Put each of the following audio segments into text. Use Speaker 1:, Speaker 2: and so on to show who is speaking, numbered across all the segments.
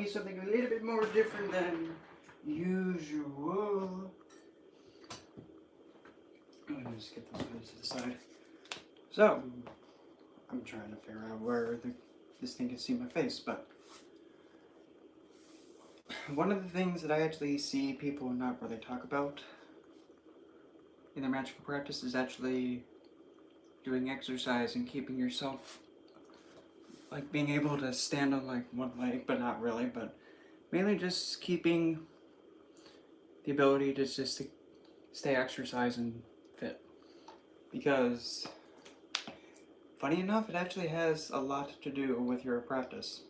Speaker 1: be something a little bit more different than usual. Let me just get this to the side. So, I'm trying to figure out where this thing can see my face, but one of the things that I actually see people not really talk about in their magical practice is actually doing exercise and keeping yourself, like being able to stand on like one leg, but not really, but mainly just keeping the ability to just stay exercised and fit. Because funny enough, it actually has a lot to do with your practice.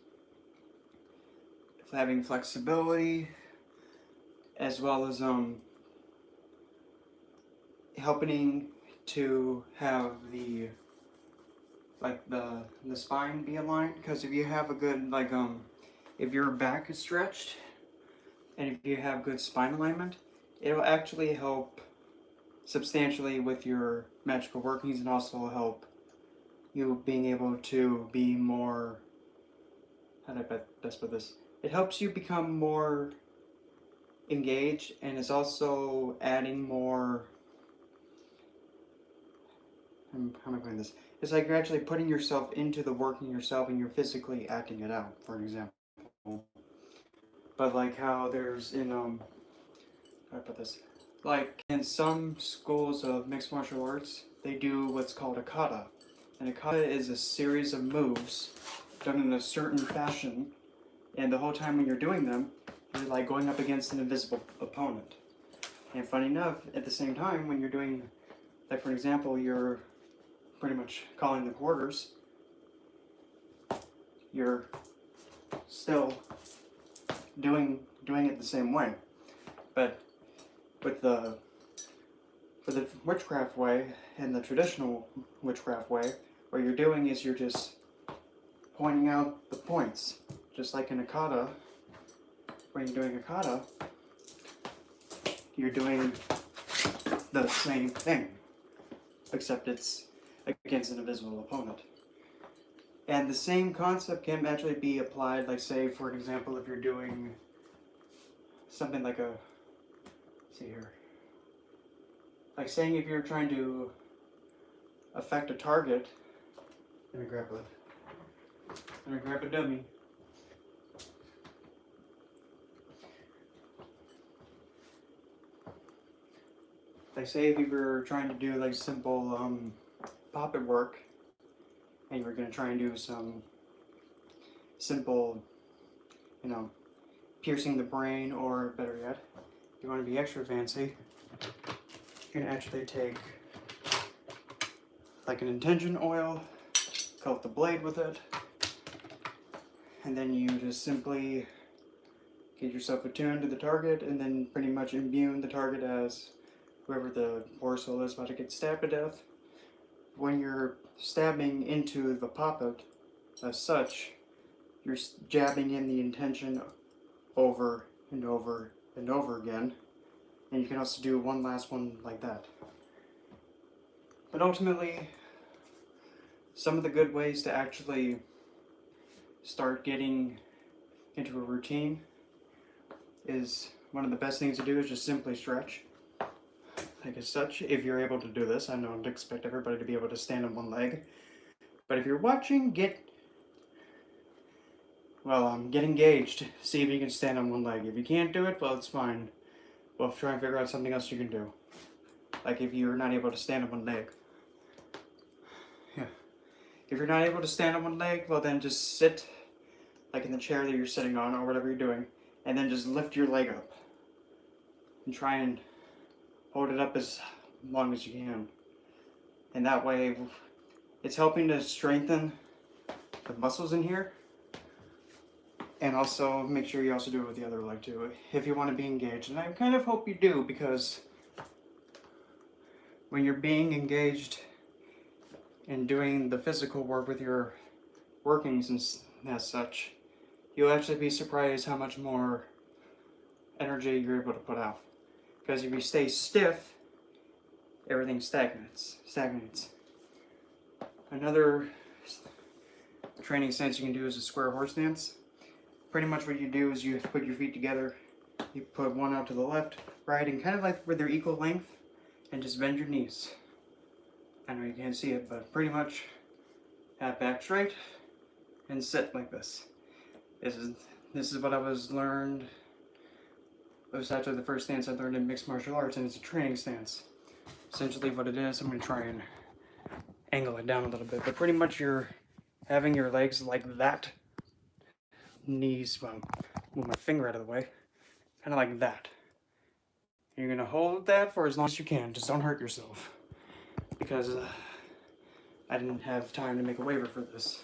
Speaker 1: Having flexibility, as well as helping to have the spine be aligned. Because if you have a good if your back is stretched and if you have good spine alignment, it'll actually help substantially with your magical workings and also help you being able to be more, how do I best put this? It helps you become more engaged, and it's also adding more, how am I putting this? It's like you're actually putting yourself into the working yourself and you're physically acting it out, for an example. But like how there's in, how do I put this? Like in some schools of mixed martial arts, they do what's called a kata. And a kata is a series of moves done in a certain fashion, and the whole time when you're doing them, you're like going up against an invisible opponent. And funny enough, at the same time, when you're doing, like for example, you're pretty much calling the quarters, you're still doing it the same way. But with for the witchcraft way and the traditional witchcraft way, what you're doing is you're just pointing out the points. Just like in a kata, when you're doing a kata, you're doing the same thing, except it's against an invisible opponent. And the same concept can actually be applied, like say, for an example, if you're doing something like see here, like saying if you're trying to affect a target, I'm gonna grab a dummy. Like say if you were trying to do like simple puppet work, and you were going to try and do some simple, piercing the brain, or better yet, if you want to be extra fancy, you're going to actually take like an intention oil, coat the blade with it, and then you just simply get yourself attuned to the target, and then pretty much imbue the target as whoever the poor soul is about to get stabbed to death. When you're stabbing into the puppet, as such, you're jabbing in the intention over and over and over again, and you can also do one last one like that. But ultimately, some of the good ways to actually start getting into a routine is, one of the best things to do is just simply stretch. Like as such, if you're able to do this, I don't expect everybody to be able to stand on one leg, but if you're watching, get engaged. See if you can stand on one leg. If you can't do it, well, it's fine. We'll try and figure out something else you can do. Like if you're not able to stand on one leg. Yeah. If you're not able to stand on one leg, well then just sit like in the chair that you're sitting on or whatever you're doing, and then just lift your leg up. And try and hold it up as long as you can. And that way, it's helping to strengthen the muscles in here. And also, make sure you also do it with the other leg too, if you want to be engaged. And I kind of hope you do, because when you're being engaged and doing the physical work with your workings and as such, you'll actually be surprised how much more energy you're able to put out. Because if you stay stiff, everything stagnates. Another training stance you can do is a square horse stance. pretty much what you do is you put your feet together, you put one out to the left, right, and kind of like where they're equal length, and just bend your knees. I know you can't see it, but pretty much have back straight and sit like this. This is what I was learned. It was actually the first stance I learned in mixed martial arts, and it's a training stance. Essentially what it is, I'm going to try and angle it down a little bit, but pretty much you're having your legs like that. Knees, well, move my finger out of the way, kind of like that. You're going to hold that for as long as you can, just don't hurt yourself. Because I didn't have time to make a waiver for this.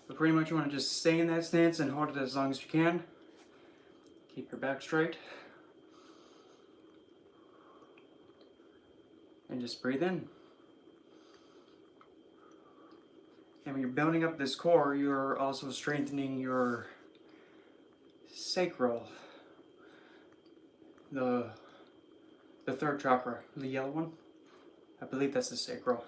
Speaker 1: But pretty much you want to just stay in that stance and hold it as long as you can. Keep your back straight. And just breathe in. And when you're building up this core, you're also strengthening your sacral. The third chakra, the yellow one. I believe that's the sacral.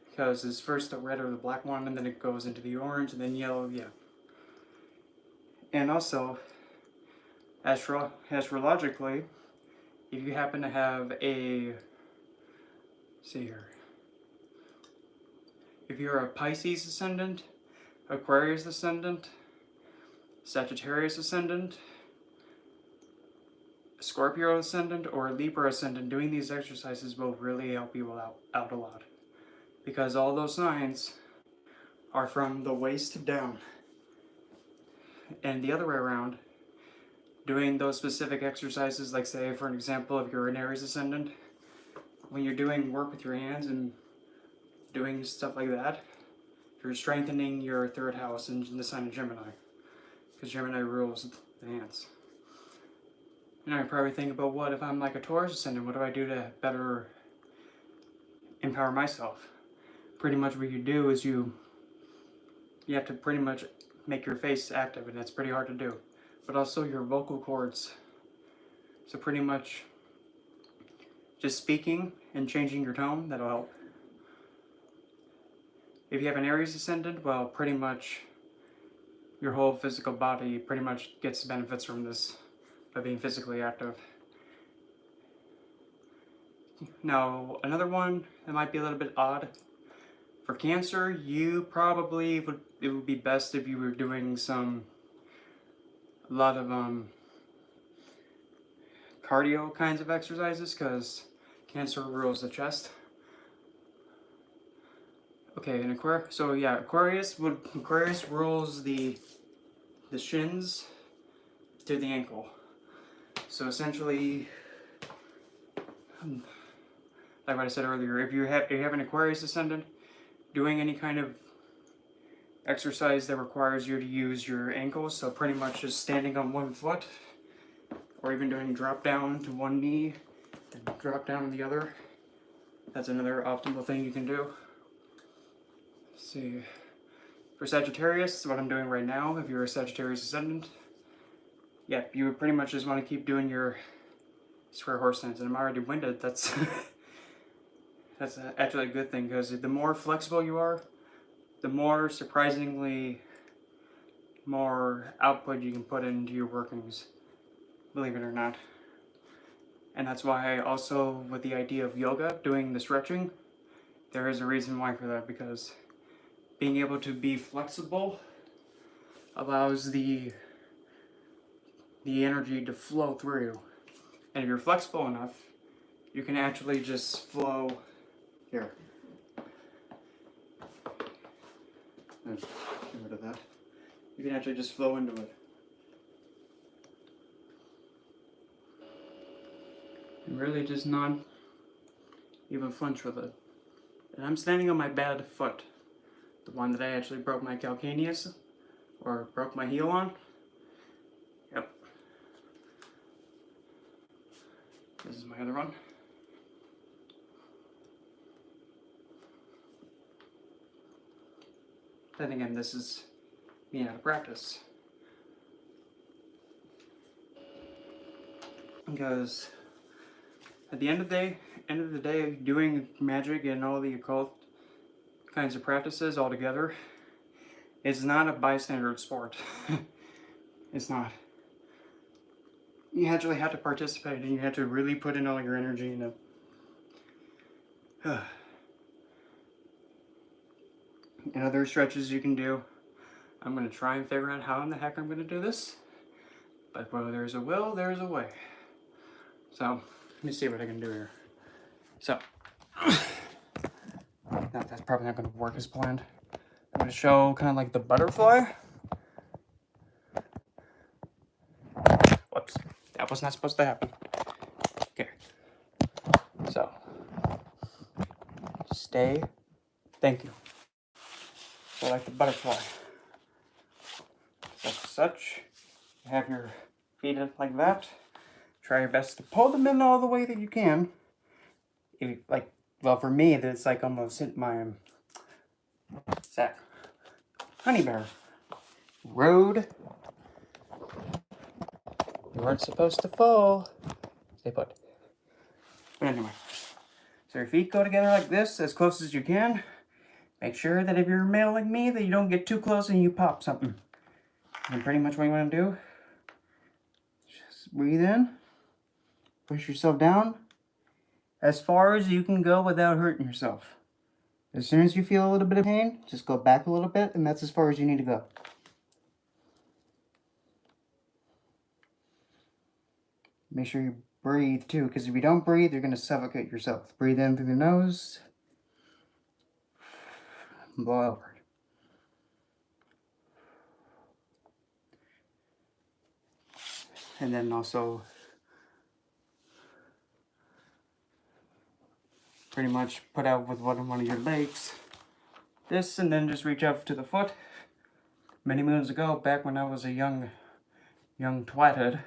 Speaker 1: Because it's first the red or the black one, and then it goes into the orange, and then yellow, yeah. And also, astrologically, if you happen to have a, see here, if you're a Pisces ascendant, Aquarius ascendant, Sagittarius ascendant, Scorpio ascendant, or Libra ascendant, doing these exercises will really help you out a lot. Because all those signs are from the waist down. And the other way around, doing those specific exercises, like say for an example, if you're an Aries ascendant, when you're doing work with your hands and doing stuff like that, you're strengthening your third house in the sign of Gemini. Because Gemini rules the hands. You know, I probably think about, what if I'm like a Taurus ascendant, what do I do to better empower myself? Pretty much what you do is you have to pretty much make your face active, and that's pretty hard to do. But also your vocal cords. So pretty much just speaking and changing your tone, that'll help. If you have an Aries ascendant, well, pretty much your whole physical body pretty much gets benefits from this by being physically active. Now, another one that might be a little bit odd. For Cancer, you probably it would be best if you were doing a lot of cardio kinds of exercises, because Cancer rules the chest. Okay, and Aquarius, so yeah, Aquarius rules the shins to the ankle. So essentially, like what I said earlier, if you have an Aquarius ascendant, doing any kind of exercise that requires you to use your ankles, so pretty much just standing on one foot, or even doing drop down to one knee and drop down on the other, that's another optimal thing you can do. Let's see, for Sagittarius, what I'm doing right now, if you're a Sagittarius ascendant, yeah, you would pretty much just want to keep doing your square horse stance, and I'm already winded. That's that's actually a good thing, because the more flexible you are, the more surprisingly more output you can put into your workings, believe it or not. And that's why also with the idea of yoga, doing the stretching, there is a reason why for that, because being able to be flexible allows the energy to flow through you. And if you're flexible enough, you can actually just flow here. Get rid of that. You can actually just flow into it. And really just not even flinch with it. And I'm standing on my bad foot. The one that I actually broke my calcaneus, or broke my heel on. Yep. This is my other one. Then again, this is me out of practice. Because at the end of the day, doing magic and all the occult kinds of practices all together, It's not a bystander sport. It's not. You actually have to participate, and you have to really put in all your energy into it. And other stretches you can do. I'm going to try and figure out how in the heck I'm going to do this. But where there's a will, there's a way. So, let me see what I can do here. So, that's probably not going to work as planned. I'm going to show kind of like the butterfly. Whoops, that was not supposed to happen. Okay. So, stay. Thank you. So like the butterfly. Such. You have your feet up like that. Try your best to pull them in all the way that you can. If, like, well, for me, it's like almost hit my sack. Honey bear. Road. You weren't supposed to fall. Stay put. But anyway. So your feet go together like this, as close as you can. Make sure that if you're a male like me, that you don't get too close and you pop something. And pretty much what you want to do, just breathe in. Push yourself down as far as you can go without hurting yourself. As soon as you feel a little bit of pain, just go back a little bit, and that's as far as you need to go. Make sure you breathe too, because if you don't breathe, you're going to suffocate yourself. Breathe in through the nose, and blow out. And then also pretty much put out with one of your legs. This, and then just reach out to the foot. Many moons ago, back when I was a young twathead,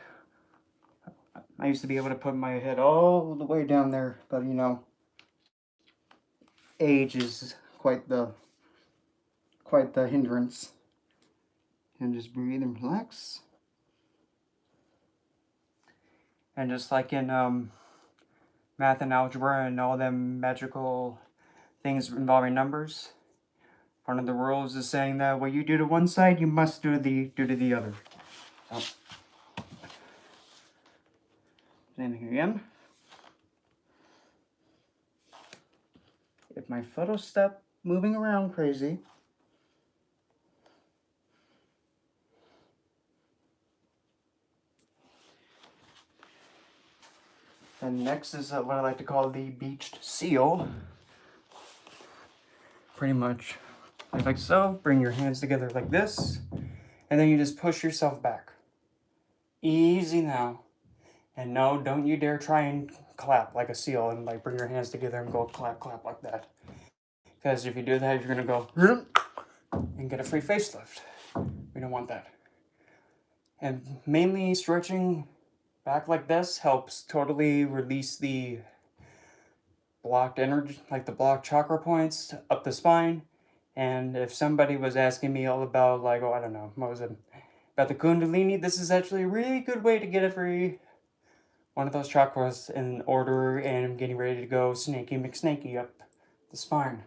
Speaker 1: I used to be able to put my head all the way down there, but you know, age is quite the hindrance. And just breathe and relax. And just like in math and algebra and all them magical things involving numbers, one of the rules is saying that what you do to one side, you must do to the other. So, same thing again. If my foot will stop moving around crazy, and next is what I like to call the beached seal. Pretty much like so. Bring your hands together like this, and then you just push yourself back. Easy now. And no, don't you dare try and clap like a seal and like bring your hands together and go clap, clap like that. Because if you do that, you're gonna go and get a free facelift. We don't want that. And mainly stretching back like this helps totally release the blocked energy, like the blocked chakra points up the spine. And if somebody was asking me all about, like, oh, I don't know, what was it? About the Kundalini, this is actually a really good way to get every one of those chakras in order, and I'm getting ready to go snaky McSnaky up the spine.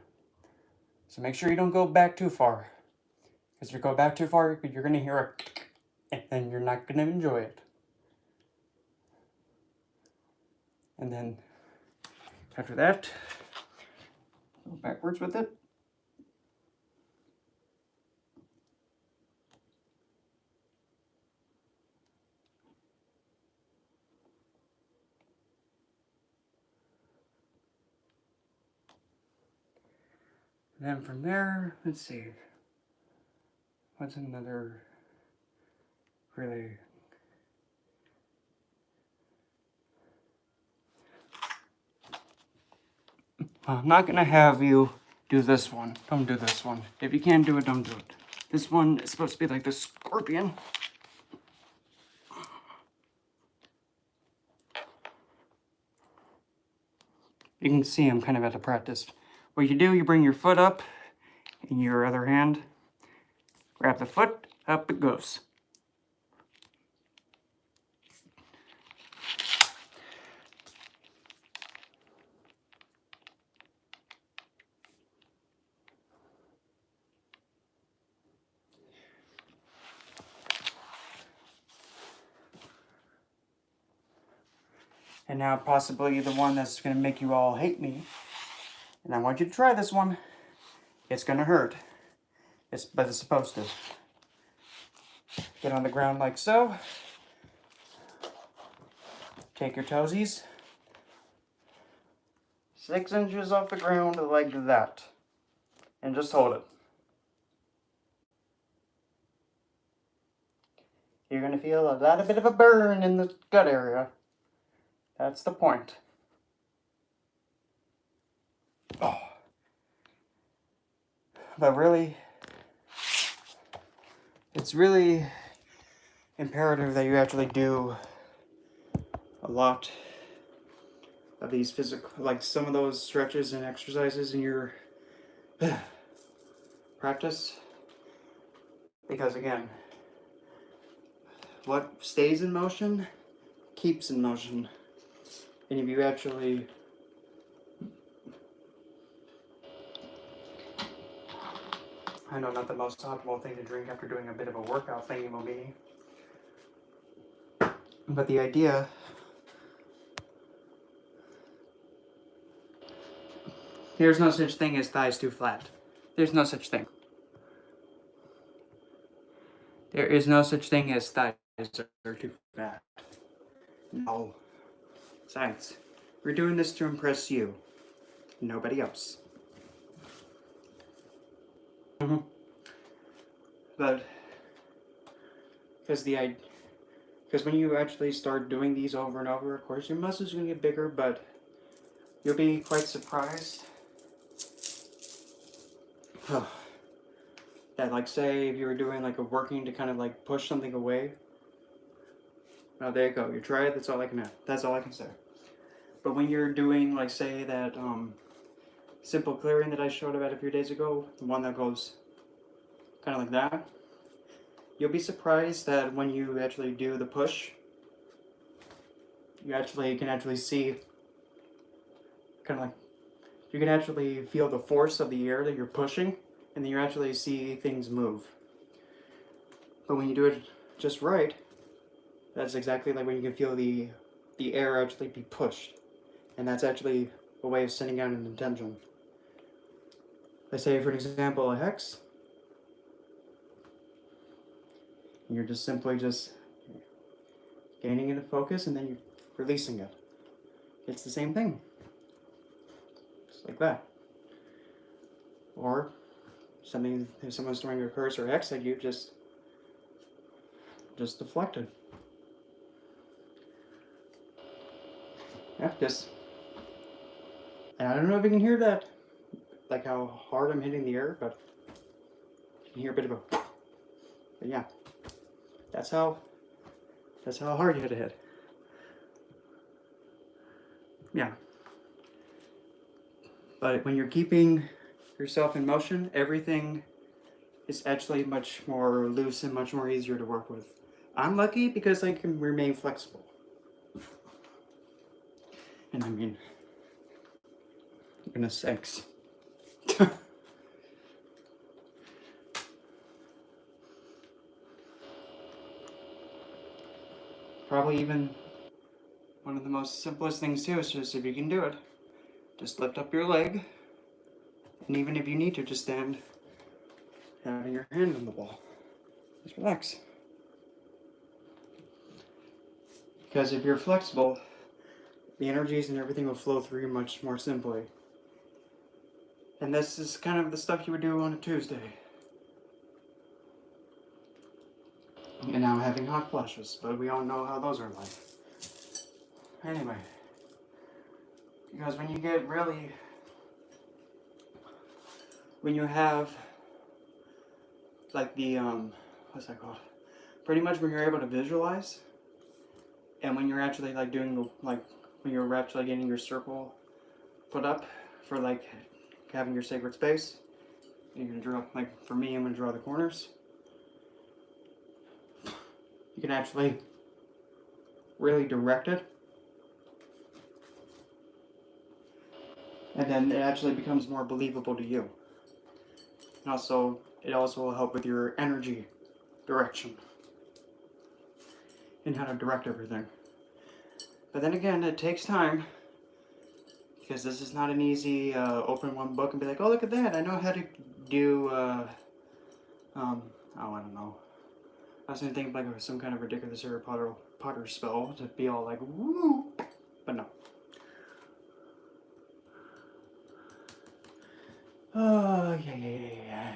Speaker 1: So make sure you don't go back too far. Because if you go back too far, you're going to hear a and then you're not going to enjoy it. And then after that, go backwards with it. And then from there, let's see. What's another really... I'm not going to have you do this one. Don't do this one. If you can't do it, don't do it. This one is supposed to be like the scorpion. You can see I'm kind of at a practice. What you do, you bring your foot up in your other hand. Grab the foot, up it goes. And now possibly the one that's going to make you all hate me. And I want you to try this one. It's going to hurt. But it's supposed to. Get on the ground like so. Take your toesies. 6 inches off the ground like that. And just hold it. You're going to feel a little bit of a burn in the gut area. That's the point. Oh. But really, it's really imperative that you actually do a lot of these physical, like some of those stretches and exercises in your practice. Because again, what stays in motion keeps in motion. And if you actually I know not the most optimal thing to drink after doing a bit of a workout thingy mobini. But the idea there's no such thing as thighs too flat. There's no such thing. There is no such thing as thighs are too fat. No. Science. We're doing this to impress you. Nobody else. But because when you actually start doing these over and over, of course your muscles are going to get bigger, but you'll be quite surprised that, like, say if you were doing like a working to kind of like push something away. Oh, there you go. You try it. That's all I can say. But when you're doing, like, say that simple clearing that I showed about a few days ago, the one that goes kind of like that, you'll be surprised that when you actually do the push, you can actually see kind of like, you can actually feel the force of the air that you're pushing, and then you actually see things move. But when you do it just right, that's exactly like when you can feel the air actually be pushed. And that's actually a way of sending out an intention. Let's say, for an example, a hex. You're just simply just gaining into focus and then you're releasing it. It's the same thing. Just like that. Or if someone's throwing a curse or hex at you, just deflect it. Yeah, and I don't know if you can hear that, like how hard I'm hitting the air, but you can hear a bit of a, but yeah, that's how hard you had to hit. Yeah. But when you're keeping yourself in motion, everything is actually much more loose and much more easier to work with. I'm lucky because I can remain flexible. And I mean, goodness sakes. Probably even one of the most simplest things too is just, if you can do it, just lift up your leg. And even if you need to, just stand having your hand on the wall. Just relax. Because if you're flexible, the energies and everything will flow through you much more simply. And this is kind of the stuff you would do on a Tuesday. And now I'm having hot flashes, but we all know how those are like. Anyway, because when you get really, when you have like the, what's that called? Pretty much when you're able to visualize, and when you're actually like doing, like, when you're actually getting your circle put up for like having your sacred space, you're gonna draw, like for me, I'm gonna draw the corners. You can actually really direct it. And then it actually becomes more believable to you. And also, it also will help with your energy direction and how to direct everything. But then again, it takes time. Because this is not an easy open one book and be like, oh, look at that. I know how to do, oh, I don't know. I was going to think of like some kind of ridiculous Harry Potter spell to be all like, woo. But no. Oh, yeah.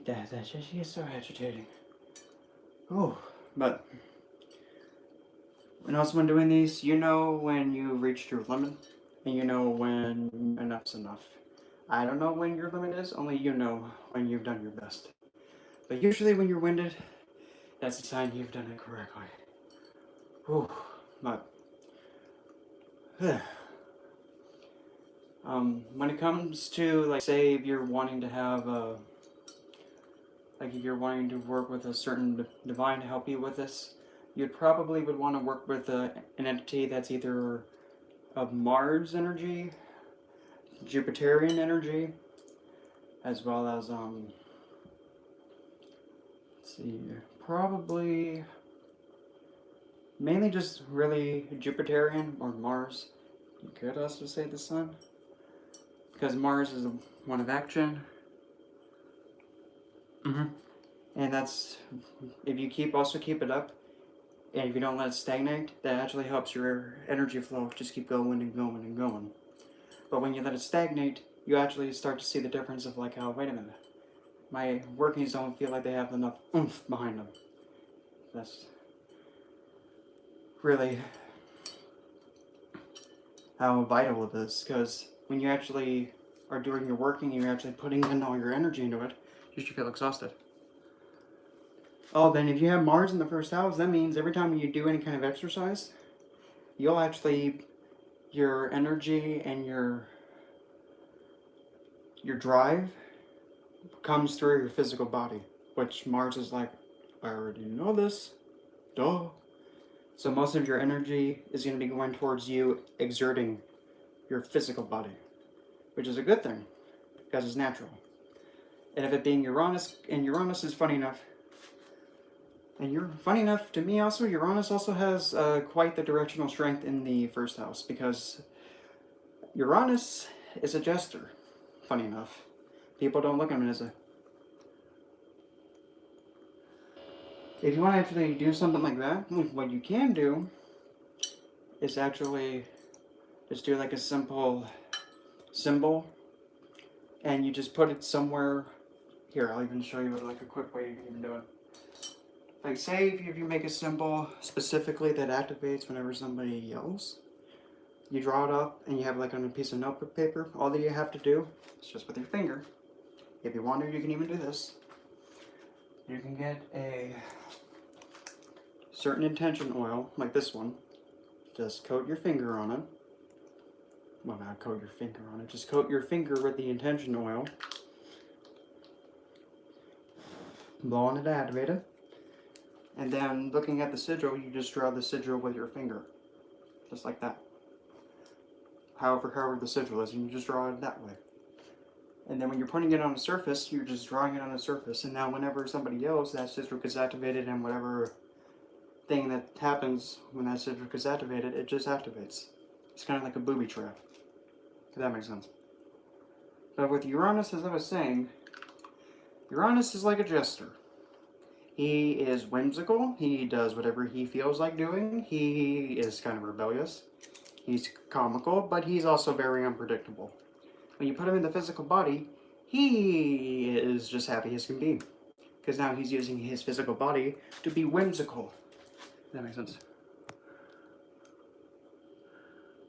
Speaker 1: That's just gets so agitating. Oh, but and also when doing these, you know when you've reached your limit, and you know when enough's enough. I don't know when your limit is, only you know when you've done your best. But usually when you're winded, that's a sign you've done it correctly. Whew, but when it comes to, like, say if you're wanting to have like if you're wanting to work with a certain divine to help you with this, you'd probably would want to work with an entity that's either of Mars energy, Jupiterian energy, as well as let's see, probably mainly just really Jupiterian or Mars. You could also say the Sun, because Mars is the one of action. And that's, if you also keep it up, and if you don't let it stagnate, that actually helps your energy flow just keep going and going and going. But when you let it stagnate, you actually start to see the difference of like, oh, wait a minute, my workings don't feel like they have enough oomph behind them. That's really how vital it is, because when you actually are doing your working, you're actually putting in all your energy into it, you should feel exhausted. Oh, then if you have Mars in the first house, that means every time you do any kind of exercise, you'll actually, your energy and your drive comes through your physical body, which Mars is like, I already know this, duh. So most of your energy is going to be going towards you exerting your physical body, which is a good thing, because it's natural. And if it being Uranus, and Uranus is funny enough, and you're funny enough to me also, Uranus also has quite the directional strength in the first house, because Uranus is a jester, funny enough. People don't look at him as a... If you want to actually do something like that, what you can do is actually just do like a simple symbol, and you just put it somewhere. Here, I'll even show you like a quick way you can even do it. Like, say if you make a symbol specifically that activates whenever somebody yells, you draw it up and you have it like on a piece of notebook paper. All that you have to do is just with your finger. If you want to, you can even do this. You can get a certain intention oil, like this one. Just coat your finger on it. Well, not coat your finger on it. Just coat your finger with the intention oil. Blow on it to activate it. And then, looking at the sigil, you just draw the sigil with your finger. Just like that. However the sigil is, and you just draw it that way. And then when you're putting it on a surface, you're just drawing it on a surface. And now whenever somebody yells, that sigil gets activated, and whatever thing that happens when that sigil gets activated, it just activates. It's kind of like a booby trap. If that makes sense. But with Uranus, as I was saying, Uranus is like a jester. He is whimsical. He does whatever he feels like doing. He is kind of rebellious. He's comical, but he's also very unpredictable. When you put him in the physical body, he is just happy as can be. Because now he's using his physical body to be whimsical. If that makes sense.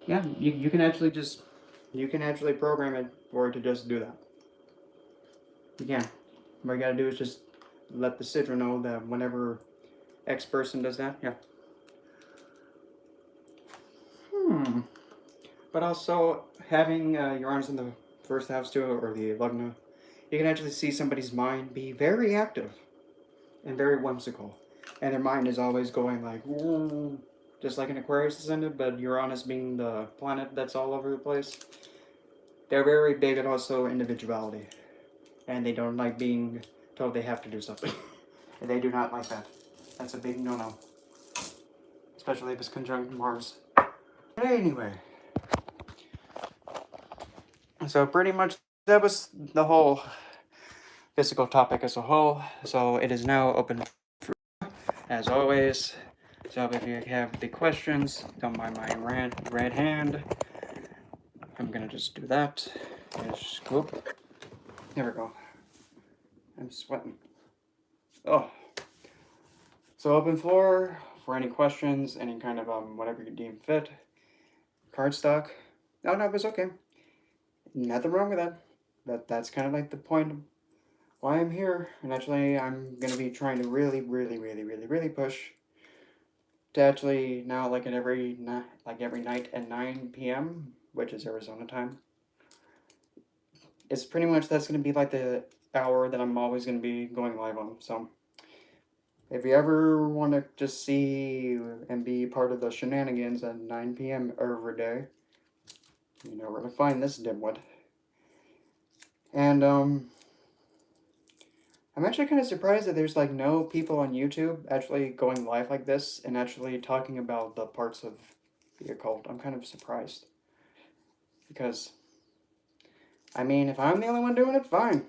Speaker 1: Yeah, you can actually just, you can actually program it for it to just do that. You can. What you gotta do is just let the sigil know that whenever X person does that, yeah. But also, having Uranus in the first house too, or the Lugna, you can actually see somebody's mind be very active and very whimsical. And their mind is always going like, woo, just like an Aquarius ascendant, but Uranus being the planet that's all over the place. They're very big at also individuality. And they don't like being told they have to do something. And they do not like that. That's a big no-no. especially if it's conjunct Mars. Anyway, so pretty much that was the whole physical topic as a whole. So it is now open for, as always. So if you have the questions, don't mind my red hand. I'm gonna just do that. Just whoop. There we go. I'm sweating. Oh. So open floor for any questions, any kind of whatever you deem fit. Cardstock. No, it was okay. Nothing wrong with that. That's kind of like the point of why I'm here. And actually, I'm gonna be trying to really push to actually now like every night at 9 p.m., which is Arizona time. It's pretty much that's gonna be like the hour that I'm always gonna be going live on. So if you ever want to just see and be part of the shenanigans at 9 p.m. every day, you know where to find this dimwit. And I'm actually kind of surprised that there's like no people on YouTube actually going live like this and actually talking about the parts of the occult. I'm kind of surprised. Because, I mean, if I'm the only one doing it, fine.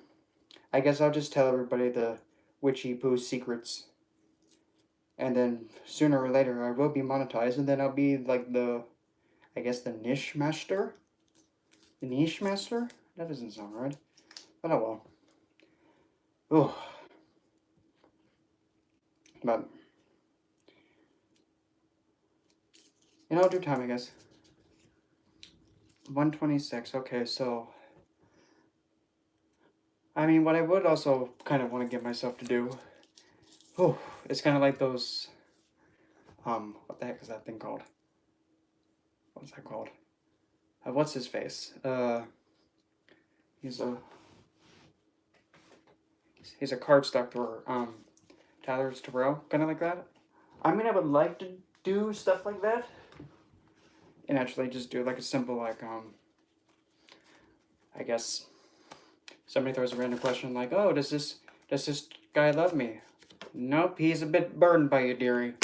Speaker 1: I guess I'll just tell everybody the witchy poo secrets. And then sooner or later I will be monetized, and then I'll be like the niche master? The niche master? That doesn't sound right. But oh well. Oh. But in all due time, I guess. 126. Okay, so I mean, what I would also kind of want to get myself to do. Oh, it's kind of like those. What the heck is that thing called? What's that called? What's his face? He's a cardstock thrower. Tyler Terrell, kind of like that. I mean, I would like to do stuff like that, and actually just do like a simple like I guess somebody throws a random question like, "Oh, does this guy love me?" Nope, he's a bit burned by you, dearie.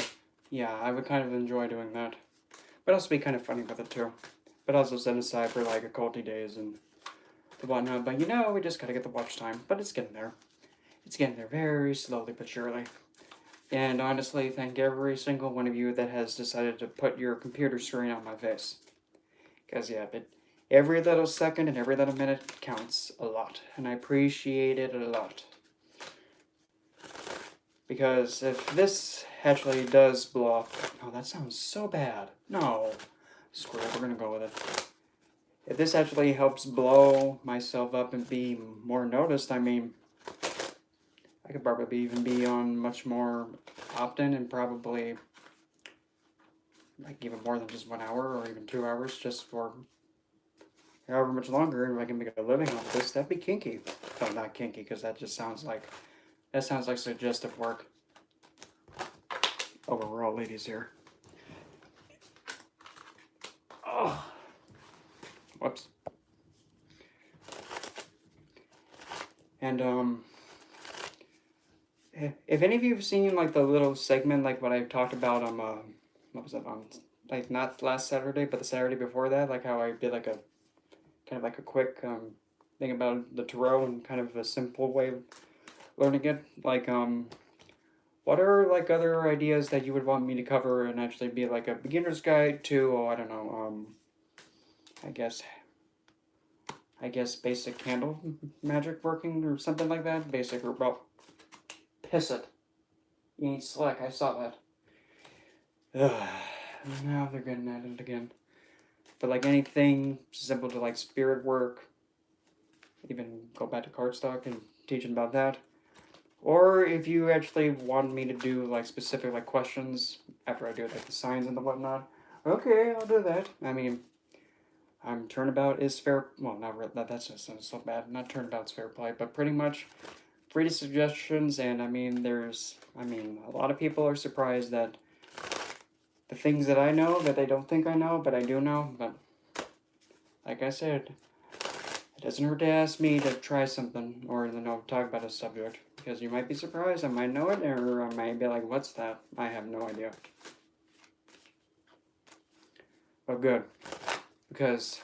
Speaker 1: Yeah, I would kind of enjoy doing that, but also be kind of funny with it too. But also set aside for like occulty days and the whatnot. But you know, we just gotta get the watch time. But it's getting there. It's getting there very slowly but surely. And honestly, thank every single one of you that has decided to put your computer screen on my face. Because, yeah, every little second and every little minute counts a lot. And I appreciate it a lot. Because if this actually does blow up... Oh, that sounds so bad. No. Screw it, we're going to go with it. If this actually helps blow myself up and be more noticed, I mean... I could probably even be on much more often and probably like even more than just 1 hour or even 2 hours just for however much longer, and I can make a living off of this. That'd be kinky. No, not kinky, because that just sounds like suggestive work. Oh, we're all ladies here. Oh, whoops. And if any of you have seen like the little segment like what I talked about on what was it on like not last Saturday but the Saturday before that, like how I did like a kind of like a quick thing about the tarot and kind of a simple way of learning it, like what are like other ideas that you would want me to cover and actually be like a beginner's guide to, oh, I don't know, I guess basic candle magic working or something like that. Basic or well, piss it. You ain't slick, I saw that. Ugh. Now they're getting at it again. But like anything simple to like spirit work, even go back to cardstock and teaching about that. Or if you actually want me to do like specific like questions after I do like the signs and the whatnot, okay, I'll do that. I mean, turnabout is fair. Well, not really. That's just so bad. Not turnabout's fair play, but pretty much free suggestions. And I mean, a lot of people are surprised that the things that I know that they don't think I know, but I do know. But like I said, it doesn't hurt to ask me to try something or talk about a subject, because you might be surprised. I might know it, or I might be like, "What's that?" I have no idea. Oh, good. Because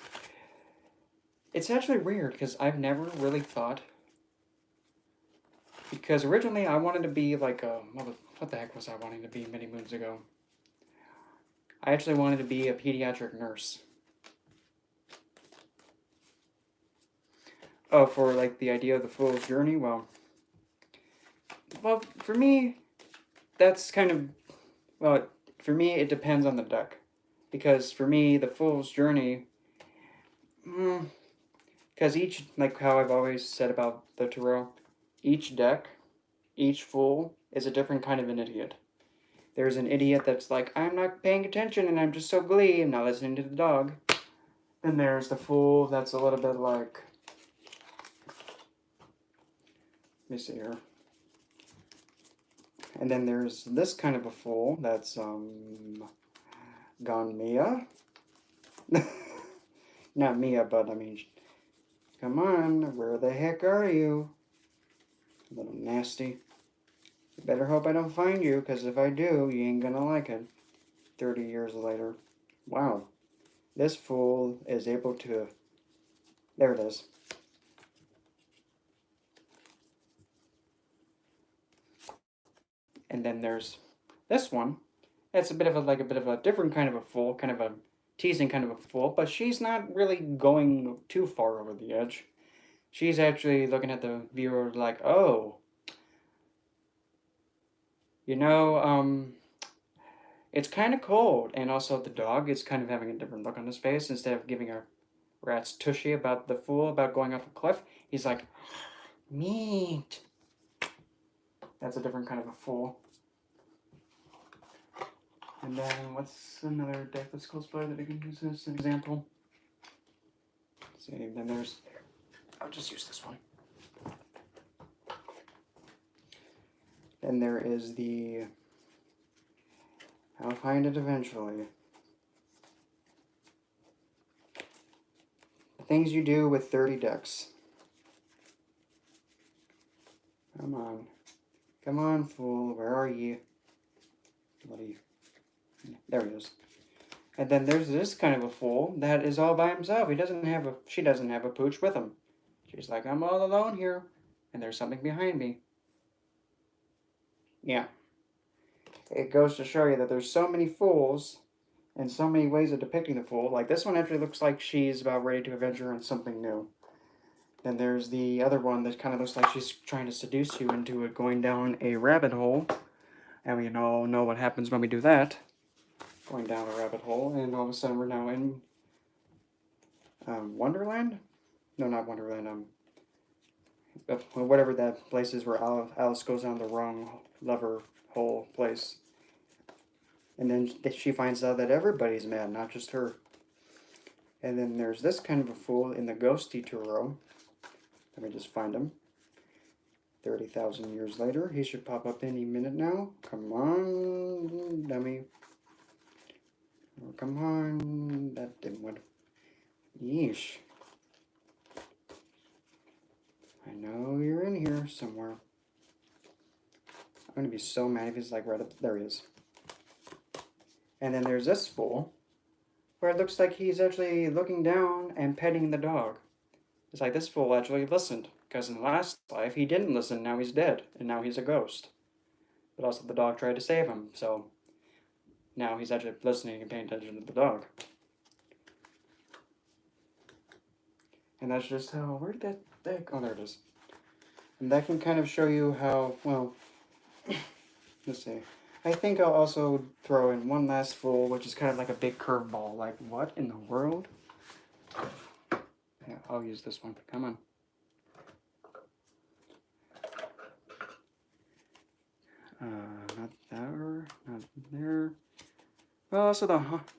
Speaker 1: it's actually weird, because I've never really thought... Because originally I wanted to be like a... What the heck was I wanting to be many moons ago? I actually wanted to be a pediatric nurse. Oh, for like the idea of the fool's journey? Well, for me, that's kind of... Well, for me, it depends on the deck. Because for me, the fool's journey... Because each, like how I've always said about the tarot, each deck, each fool is a different kind of an idiot. There's an idiot that's like, I'm not paying attention and I'm just so glee, I'm not listening to the dog. Then there's the fool that's a little bit like... Let me see here. And then there's this kind of a fool that's, gone Mia. Not Mia, but I mean, come on, where the heck are you? Little nasty. You better hope I don't find you, because if I do, you ain't gonna like it. 30 years later. Wow. This fool is able to... There it is. And then there's this one. That's a bit of a different kind of a fool, kind of a teasing kind of a fool, but she's not really going too far over the edge. She's actually looking at the viewer like, oh, you know, it's kind of cold. And also the dog is kind of having a different look on his face. Instead of giving a rat's tushy about the fool, about going off a cliff, he's like, meat. That's a different kind of a fool. And then what's another deck that's close by that I can use as an example? Let's see, then there's... I'll just use this one. Then there is the... I'll find it eventually. The things you do with 30 decks. Come on. Come on, fool. Where are you? Bloody... There he is. And then there's this kind of a fool that is all by himself. She doesn't have a pooch with him. She's like, I'm all alone here, and there's something behind me. Yeah. It goes to show you that there's so many fools and so many ways of depicting the fool. Like this one actually looks like she's about ready to adventure on something new. Then there's the other one that kind of looks like she's trying to seduce you into going down a rabbit hole. And we all know what happens when we do that. Going down a rabbit hole, and all of a sudden we're now in Wonderland? No, not Wonderland. Whatever that place is where Alice goes down the wrong lover hole place. And then she finds out that everybody's mad, not just her. And then there's this kind of a fool in the Ghosty Tarot. Let me just find him. 30,000 years later. He should pop up any minute now. Come on, dummy. Oh, come on. That didn't work. Yeesh. I know you're in here somewhere. I'm going to be so mad if he's like right up. There he is. And then there's this fool, where it looks like he's actually looking down and petting the dog. It's like this fool actually listened, because in the last life he didn't listen, now he's dead, and now he's a ghost. But also the dog tried to save him, so now he's actually listening and paying attention to the dog. And that's just how, where did that, oh, there it is. And that can kind of show you how, well, let's see. I think I'll also throw in one last fool, which is kind of like a big curveball. Like, what in the world? Yeah, I'll use this one. Come on. Not there, not there. Well, also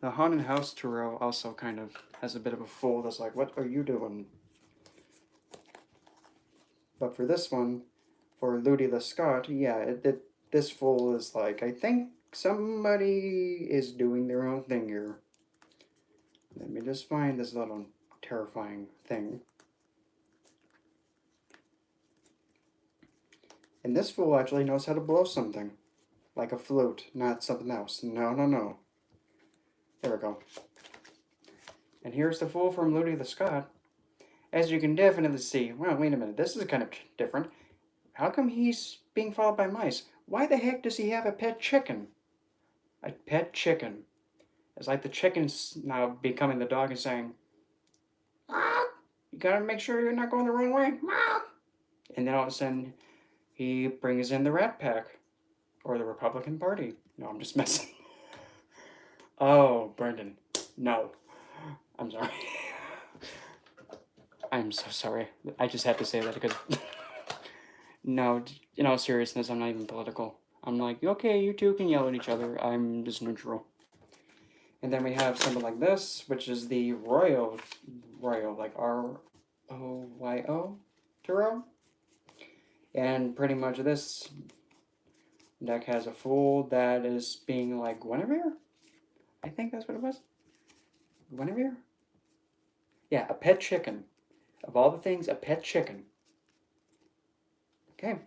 Speaker 1: the Haunted House Tarot also kind of has a bit of a fool that's like, what are you doing? But for this one, for Ludi the Scot, yeah, this fool is like, I think somebody is doing their own thing here. Let me just find this little terrifying thing. And this fool actually knows how to blow something. Like a flute, not something else. No, no, no. There we go. And here's the fool from Ludi the Scot. As you can definitely see, well, wait a minute, this is kind of different. How come he's being followed by mice? Why the heck does he have a pet chicken? A pet chicken. It's like the chicken's now becoming the dog and saying, "Ah, you gotta make sure you're not going the wrong way." Ah. And then all of a sudden, he brings in the Rat Pack. Or the Republican Party. No, I'm just messing. Oh, Brendan. No. I'm sorry. I'm so sorry. I just had to say that because... No, in all seriousness, I'm not even political. I'm like, okay, you two can yell at each other. I'm just neutral. And then we have something like this, which is the Royo, like R-O-Y-O, Tarot. And pretty much this deck has a fool that is being like Guinevere? I think that's what it was. Guinevere? Yeah, a pet chicken. Of all the things, a pet chicken. Okay.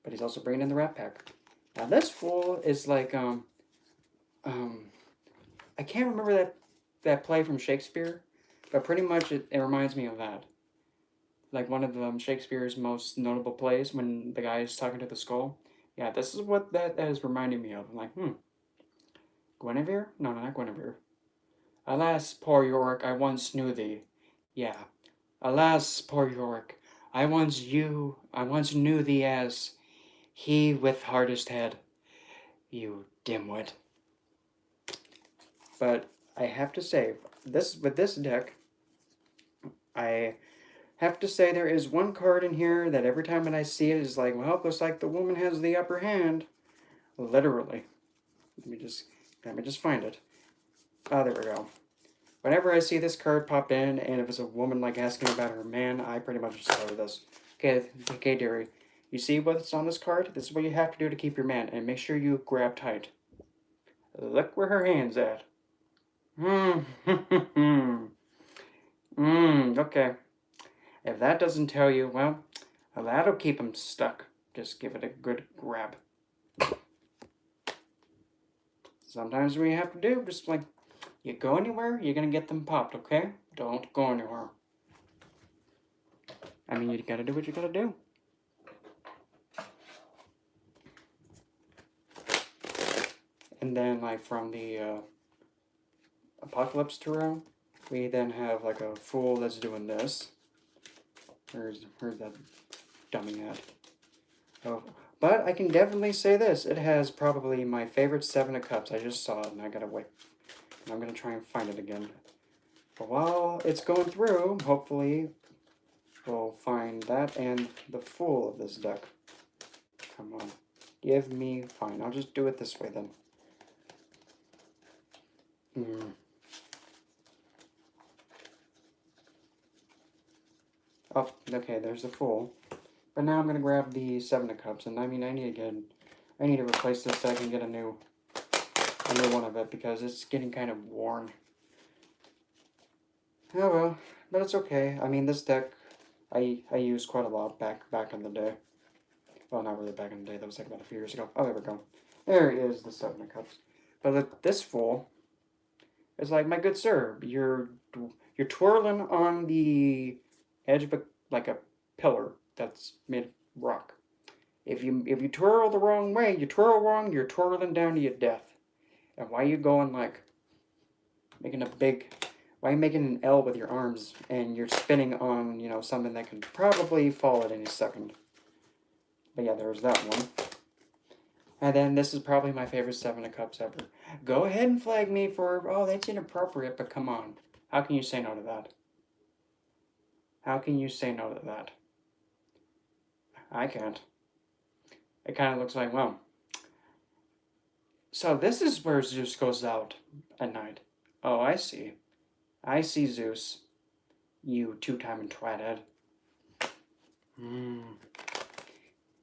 Speaker 1: But he's also bringing in the Rat Pack. Now this fool is like, I can't remember that play from Shakespeare, but pretty much it reminds me of that. Like one of Shakespeare's most notable plays when the guy is talking to the skull. Yeah, this is what that is reminding me of. I'm like, Guinevere? No, not Guinevere. Alas, poor Yorick, I once knew thee. Yeah. Alas, poor Yorick, I once knew thee as he with hardest head. You dimwit. But I have to say, with this deck, I have to say there is one card in here that every time that I see it is like, well, looks like the woman has the upper hand. Literally. Let me just find it. Oh, there we go. Whenever I see this card pop in, and if it's a woman like asking about her man, I pretty much just start with this. Okay, dearie. You see what's on this card? This is what you have to do to keep your man, and make sure you grab tight. Look where her hand's at. Okay. If that doesn't tell you, well, that'll keep him stuck. Just give it a good grab. Sometimes what you have to do, just like, you go anywhere, you're gonna get them popped, okay? Don't go anywhere. I mean, you gotta do what you gotta do. And then, like, from the Apocalypse Tarot, we then have, like, a fool that's doing this. Where's that dummy at? Oh, but I can definitely say this. It has probably my favorite Seven of Cups. I just saw it, and I gotta wait. And I'm gonna try and find it again. But while it's going through, hopefully we'll find that and the fool of this deck. Come on. Give me... Fine, I'll just do it this way then. Oh, okay, there's the fool. But now I'm going to grab the Seven of Cups, and I mean, I need to replace this so I can get a new one of it, because it's getting kind of worn. Oh well, but it's okay. I mean, this deck, I used quite a lot back in the day. Well, not really back in the day, that was like about a few years ago. Oh, there we go. There is the Seven of Cups. But look, this fool is like, my good sir, you're twirling on the edge of a pillar that's made of rock. If you twirl the wrong way, you twirl wrong, you're twirling down to your death. And why are you going like why are you making an L with your arms and you're spinning on, something that could probably fall at any second? But yeah, there's that one. And then this is probably my favorite Seven of Cups ever. Go ahead and flag me for, oh, that's inappropriate, but come on. How can you say no to that? How can you say no to that? I can't. It kind of looks like, well. So this is where Zeus goes out at night. Oh, I see. I see, Zeus. You two-timing twathead.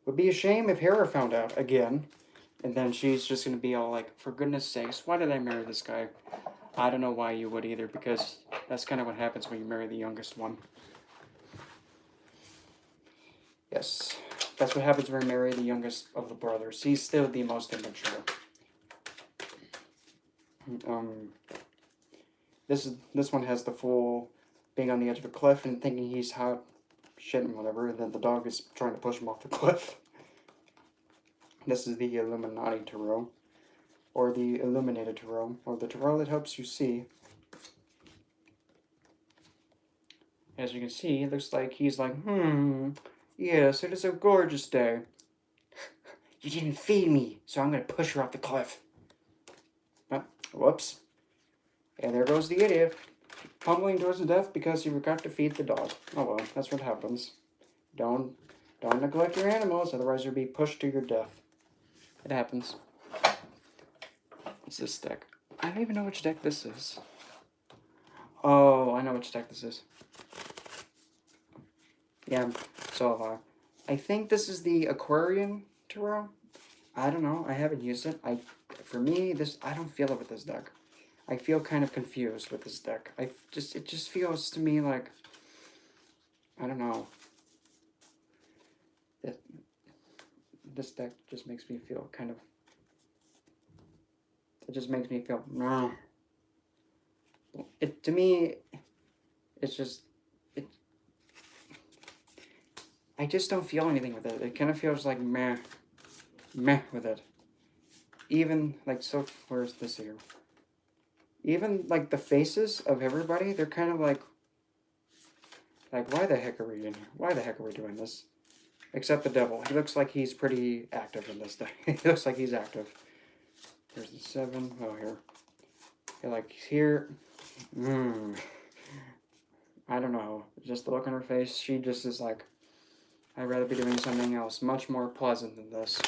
Speaker 1: Would be a shame if Hera found out again. And then she's just going to be all like, for goodness sakes, why did I marry this guy? I don't know why you would either, because that's kind of what happens when you marry the youngest one. Yes, that's what happens when you marry the youngest of the brothers. He's still the most immature. This one has the full being on the edge of a cliff and thinking he's hot shit and whatever, and then the dog is trying to push him off the cliff. This is the Illuminati tarot, or the Illuminated tarot, or the tarot that helps you see. As you can see, it looks like he's like, yes, it is a gorgeous day. You didn't feed me, so I'm going to push her off the cliff. Oh, whoops. And there goes the idiot, pummeling towards his death because he forgot to feed the dog. Oh well, that's what happens. Don't neglect your animals, otherwise you'll be pushed to your death. It happens. What's this deck? I don't even know which deck this is. Oh, I know which deck this is. Yeah, so I think this is the Aquarian tarot. I don't know. I haven't used it. For me, I don't feel it with this deck. I feel kind of confused with this deck. It just feels to me like, I don't know. This deck just makes me feel kind of. It just makes me feel. To me, it's just. I just don't feel anything with it. It kind of feels like meh with it. Even, like, so, where's this here? Even, like, the faces of everybody, they're kind of like, why the heck are we in here? Why the heck are we doing this? Except the devil. He looks like he's pretty active in this thing. He looks like he's active. There's the 7. Oh, here. Yeah, like, here. I don't know. Just the look on her face, she just is like, I'd rather be doing something else much more pleasant than this.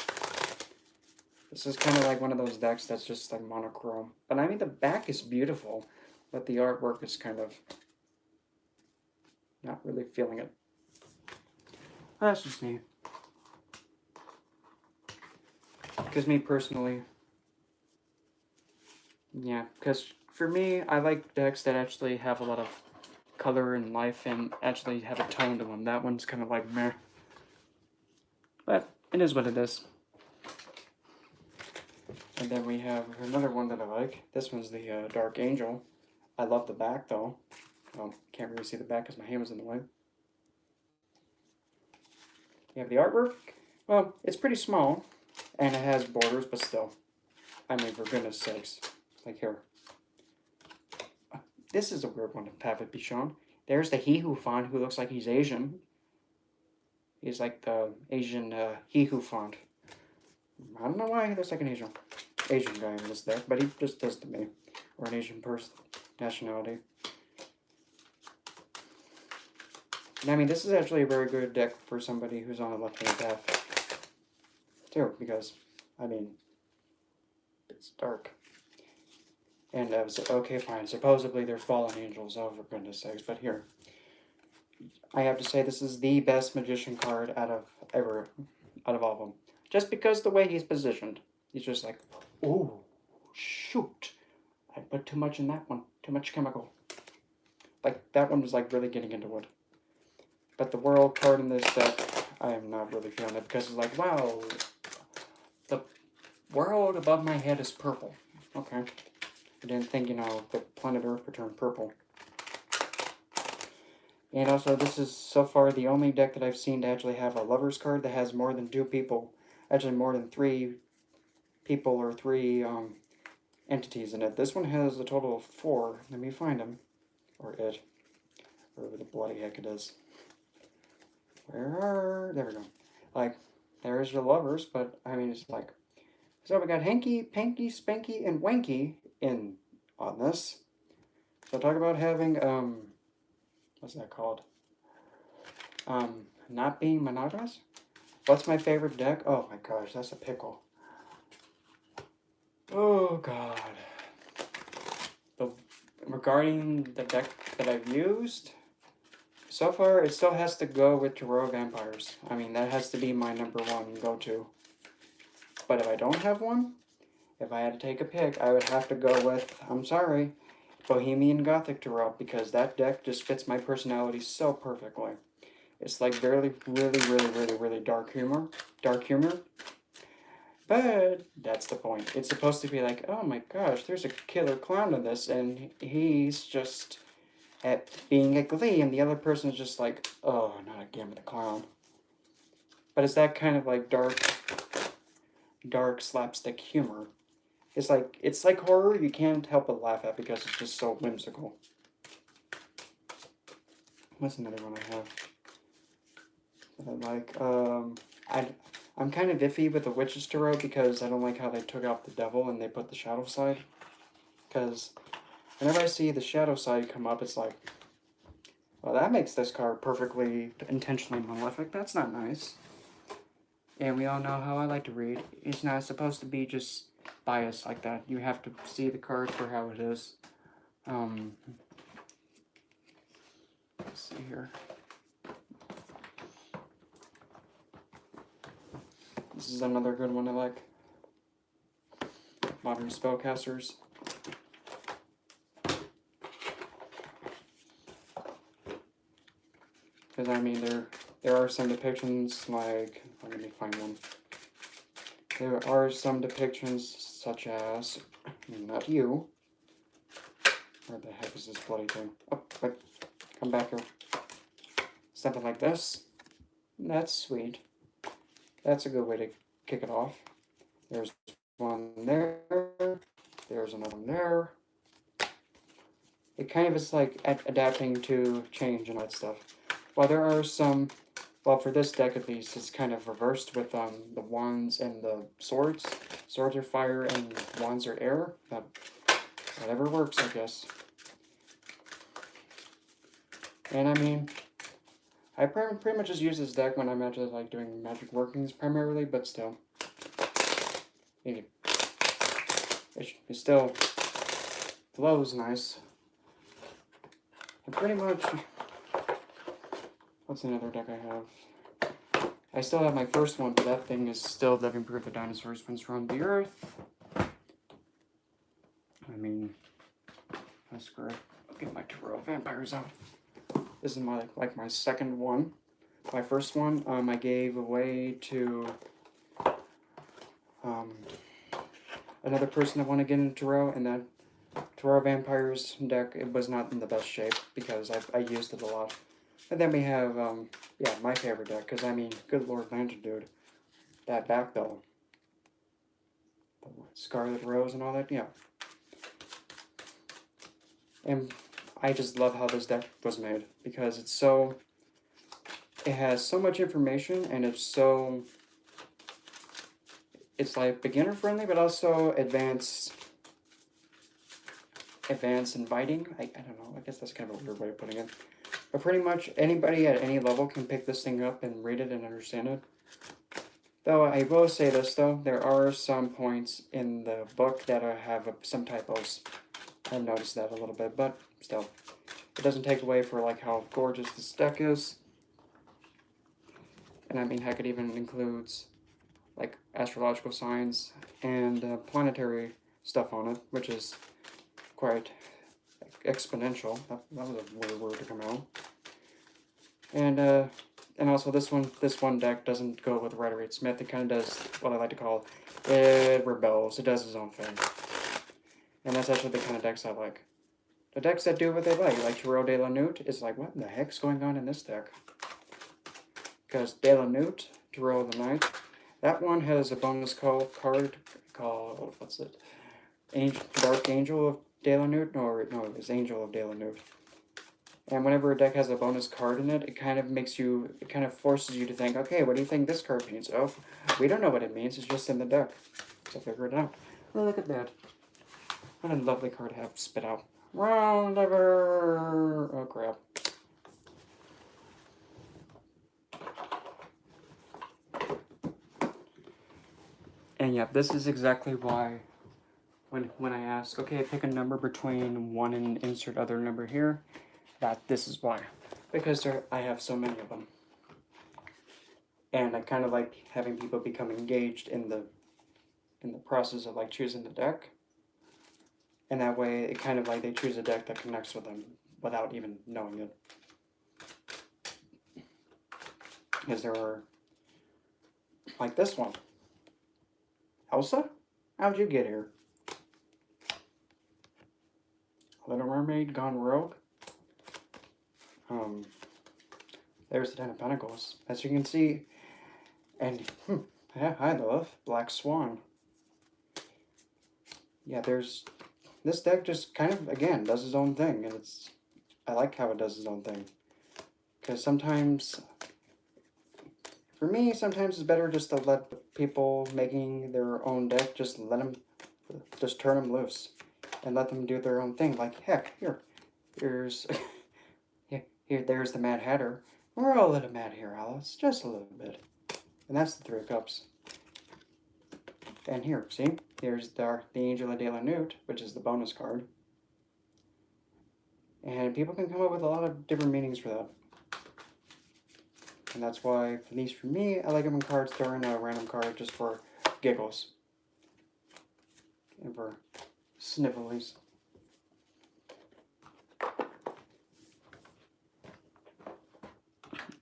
Speaker 1: This is kind of like one of those decks that's just like monochrome. But I mean, the back is beautiful, but the artwork is kind of not really feeling it. That's just me. Because me personally, yeah, because for me, I like decks that actually have a lot of color and life and actually have a tone to them. That one's kind of like meh. But it is what it is. And then we have another one that I like. This one's the Dark Angel. I love the back though. Oh, can't really see the back because my hand was in the way. You have the artwork. Well, it's pretty small, and it has borders, but still. I mean, for goodness sakes. Like here. This is a weird one to have it be shown. There's the He Who font, who looks like he's Asian. He's like the Asian He Who font. I don't know why he looks like an Asian guy in this deck, but he just does to me. Or an Asian person, nationality. And I mean, this is actually a very good deck for somebody who's on a left-handed path. Too, because, I mean, it's dark. And I was like, okay, fine. Supposedly they're fallen angels. Oh, for goodness sakes. But here, I have to say this is the best magician card out of all of them. Just because the way he's positioned. He's just like, oh, shoot. I put too much in that one. Too much chemical. Like, that one was like really getting into it. But the world card in this deck, I am not really feeling it. Because it's like, wow, the world above my head is purple. Okay. I didn't think, the planet Earth would turn purple. And also, this is so far the only deck that I've seen to actually have a lover's card that has more than 2 people. Actually, more than 3 people or 3 entities in it. This one has a total of 4. Let me find them. Or it. Wherever the bloody heck it is. There we go. Like, there's your lovers, but, I mean, it's like... So we got Hanky, Panky, Spanky, and Wanky on this. So talk about having, what's that called? Not being monogamous? What's my favorite deck? Oh my gosh, that's a pickle. Oh god. Regarding the deck that I've used, so far it still has to go with Tarot Vampires. I mean, that has to be my #1 go-to. But if I don't have one, if I had to take a pick, I would have to go with, I'm sorry, Bohemian Gothic Tarot, because that deck just fits my personality so perfectly. It's like really, really, really, really, really dark humor. But that's the point. It's supposed to be like, oh my gosh, there's a killer clown in this, and he's just at being at glee, and the other person is just like, oh, not again with the clown. But it's that kind of like dark slapstick humor. It's like horror you can't help but laugh at because it's just so whimsical. What's another one I have? I'm kind of iffy with the Witch's Tarot because I don't like how they took out the devil and they put the shadow side. Because whenever I see the shadow side come up, it's like, well, that makes this card perfectly intentionally malefic. That's not nice. And we all know how I like to read. It's not supposed to be just biased like that. You have to see the card for how it is. Let's see here. This is another good one I like. Modern Spellcasters. Because I mean, there are some depictions like, let me find one. There are some depictions such as, not you. Where the heck is this bloody thing? Oh, wait, come back here. Something like this. That's sweet. That's a good way to kick it off. There's one there. There's another one there. It kind of is like adapting to change and all that stuff. While there are some, well, for this deck at least, it's kind of reversed with the wands and the swords. Swords are fire and wands are air. But whatever works, I guess. And I mean, I pretty much just use this deck when I'm actually like doing magic workings primarily, but still. It still flows nice. And pretty much, what's another deck I have? I still have my first one, but that thing is still Living Proof the Dinosaurs Once Roamed the Earth. I mean, that's great. I'll get my Tarot Vampires out. This is my my second one. My first one, I gave away to another person that wanted to get into Tarot, and that Tarot Vampires deck, it was not in the best shape because I used it a lot. And then we have, yeah, my favorite deck, because I mean, good Lord Lantern, dude. That back though. The Scarlet Rose and all that, yeah. And I just love how this deck was made, because it's so, it has so much information, and it's like beginner friendly, but also advanced inviting. I don't know, I guess that's kind of a weird way of putting it. But pretty much anybody at any level can pick this thing up and read it and understand it. Though I will say this though, there are some points in the book that have some typos. I noticed that a little bit, but still. It doesn't take away for like how gorgeous this deck is. And I mean, heck, it even includes like astrological signs and planetary stuff on it, which is quite exponential. That was a weird word to come out. And also this one deck doesn't go with Rider Waite Smith. It kind of does what I like to call, it rebels. It does its own thing. And that's actually the kind of decks I like. The decks that do what they like Tarot de la Newt, is like, what in the heck's going on in this deck? Because de la Newt, Tarot of the Night, that one has a bonus card called, what's it? Dark Angel of de la Newt? No, it's Angel of de la Newt. And whenever a deck has a bonus card in it, it kind of forces you to think, okay, what do you think this card means? Oh, we don't know what it means, it's just in the deck. So figure it out. Oh, look at that. What a lovely card to have spit out. Round lever! Oh, crap. And yeah, this is exactly why when I ask, okay, pick a number between 1 and insert other number here, this is why. Because I have so many of them. And I kind of like having people become engaged in the process of like choosing the deck. And that way, it kind of like they choose a deck that connects with them without even knowing it. Because there are, like this one. Elsa? How'd you get here? Little Mermaid gone rogue? There's the Ten of Pentacles, as you can see. And, yeah, I love Black Swan. Yeah, there's... This deck just kind of, again, does its own thing. And I like how it does its own thing. Because sometimes... For me, sometimes it's better just to let people making their own deck, just turn them loose. And let them do their own thing. Like, heck, here's... there's the Mad Hatter. We're all a little mad here, Alice. Just a little bit. And that's the Three of Cups. And here, see? Here's the Angel of De La Newt, which is the bonus card. And people can come up with a lot of different meanings for that. And that's why, at least for me, I like them when cards throw in a random card just for giggles. And for sniffles.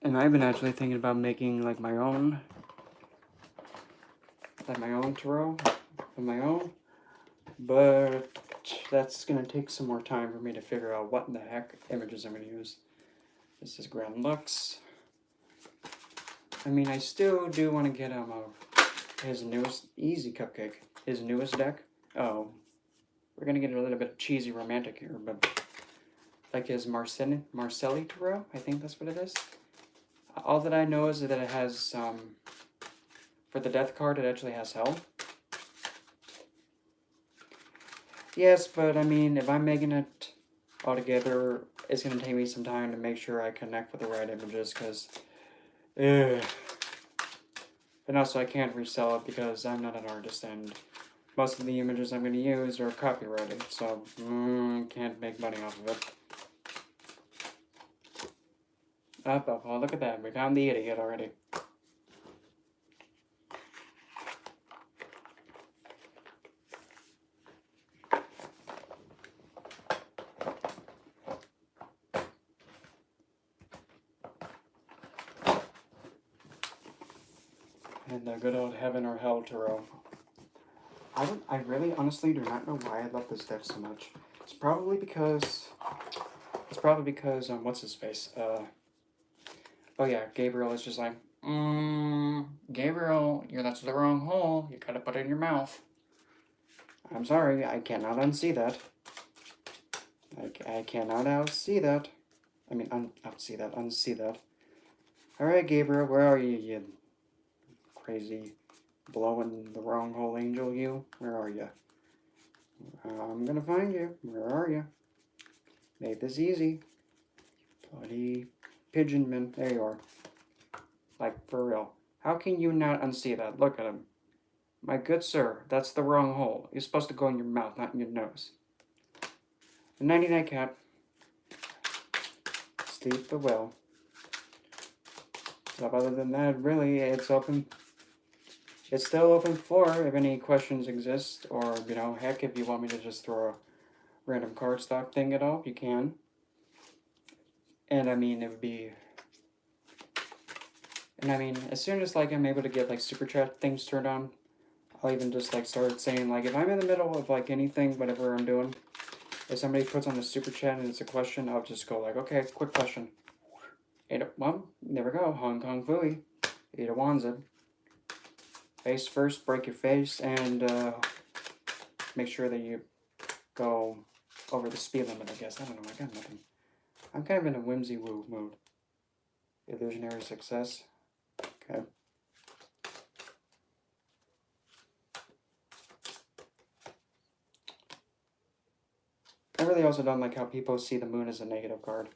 Speaker 1: And I've been actually thinking about making like my own tarot of my own, but that's gonna take some more time for me to figure out what in the heck images I'm gonna use. This is Grand Lux. I mean, I still do want to get his newest Easy Cupcake, his newest deck. Oh, we're gonna get a little bit cheesy romantic here, but like his Marcelli tarot, I think that's what it is. All that I know is that it has, for the death card, it actually has hell. Yes, but I mean, if I'm making it all together, it's going to take me some time to make sure I connect with the right images, because, and also I can't resell it because I'm not an artist, and most of the images I'm going to use are copyrighted, so, can't make money off of it. Oh, look at that. We found the idiot already. And the good old Heaven or Hell tarot. I really honestly do not know why I love this deck so much. It's probably because what's his face? Oh yeah, Gabriel is just like, Gabriel, that's the wrong hole. You gotta put it in your mouth. I'm sorry, I cannot unsee that. I cannot unsee that. I mean, unsee that. Alright, Gabriel, where are you, you crazy, blowing the wrong hole angel, you? Where are you? I'm gonna find you. Where are you? Make this easy. Bloody pigeon man. There you are. Like, for real. How can you not unsee that? Look at him. My good sir, that's the wrong hole. You're supposed to go in your mouth, not in your nose. The 99 cat. Sleep well. So other than that, really, it's open. It's still open for if any questions exist, or, heck, if you want me to just throw a random cardstock thing at all, you can. And I mean, it would be... And I mean, as soon as, I'm able to get, super chat things turned on, I'll even just, start saying, if I'm in the middle of, anything, whatever I'm doing, if somebody puts on a super chat and it's a question, I'll just go, okay, quick question. Well, there we go, Hong Kong Fooey. Ada Wanzid. Face first, break your face, and, make sure that you go over the speed limit, I guess. I don't know, I got nothing. I'm kind of in a whimsy-woo mood. Illusionary success. Okay. I really also don't like how people see the moon as a negative card.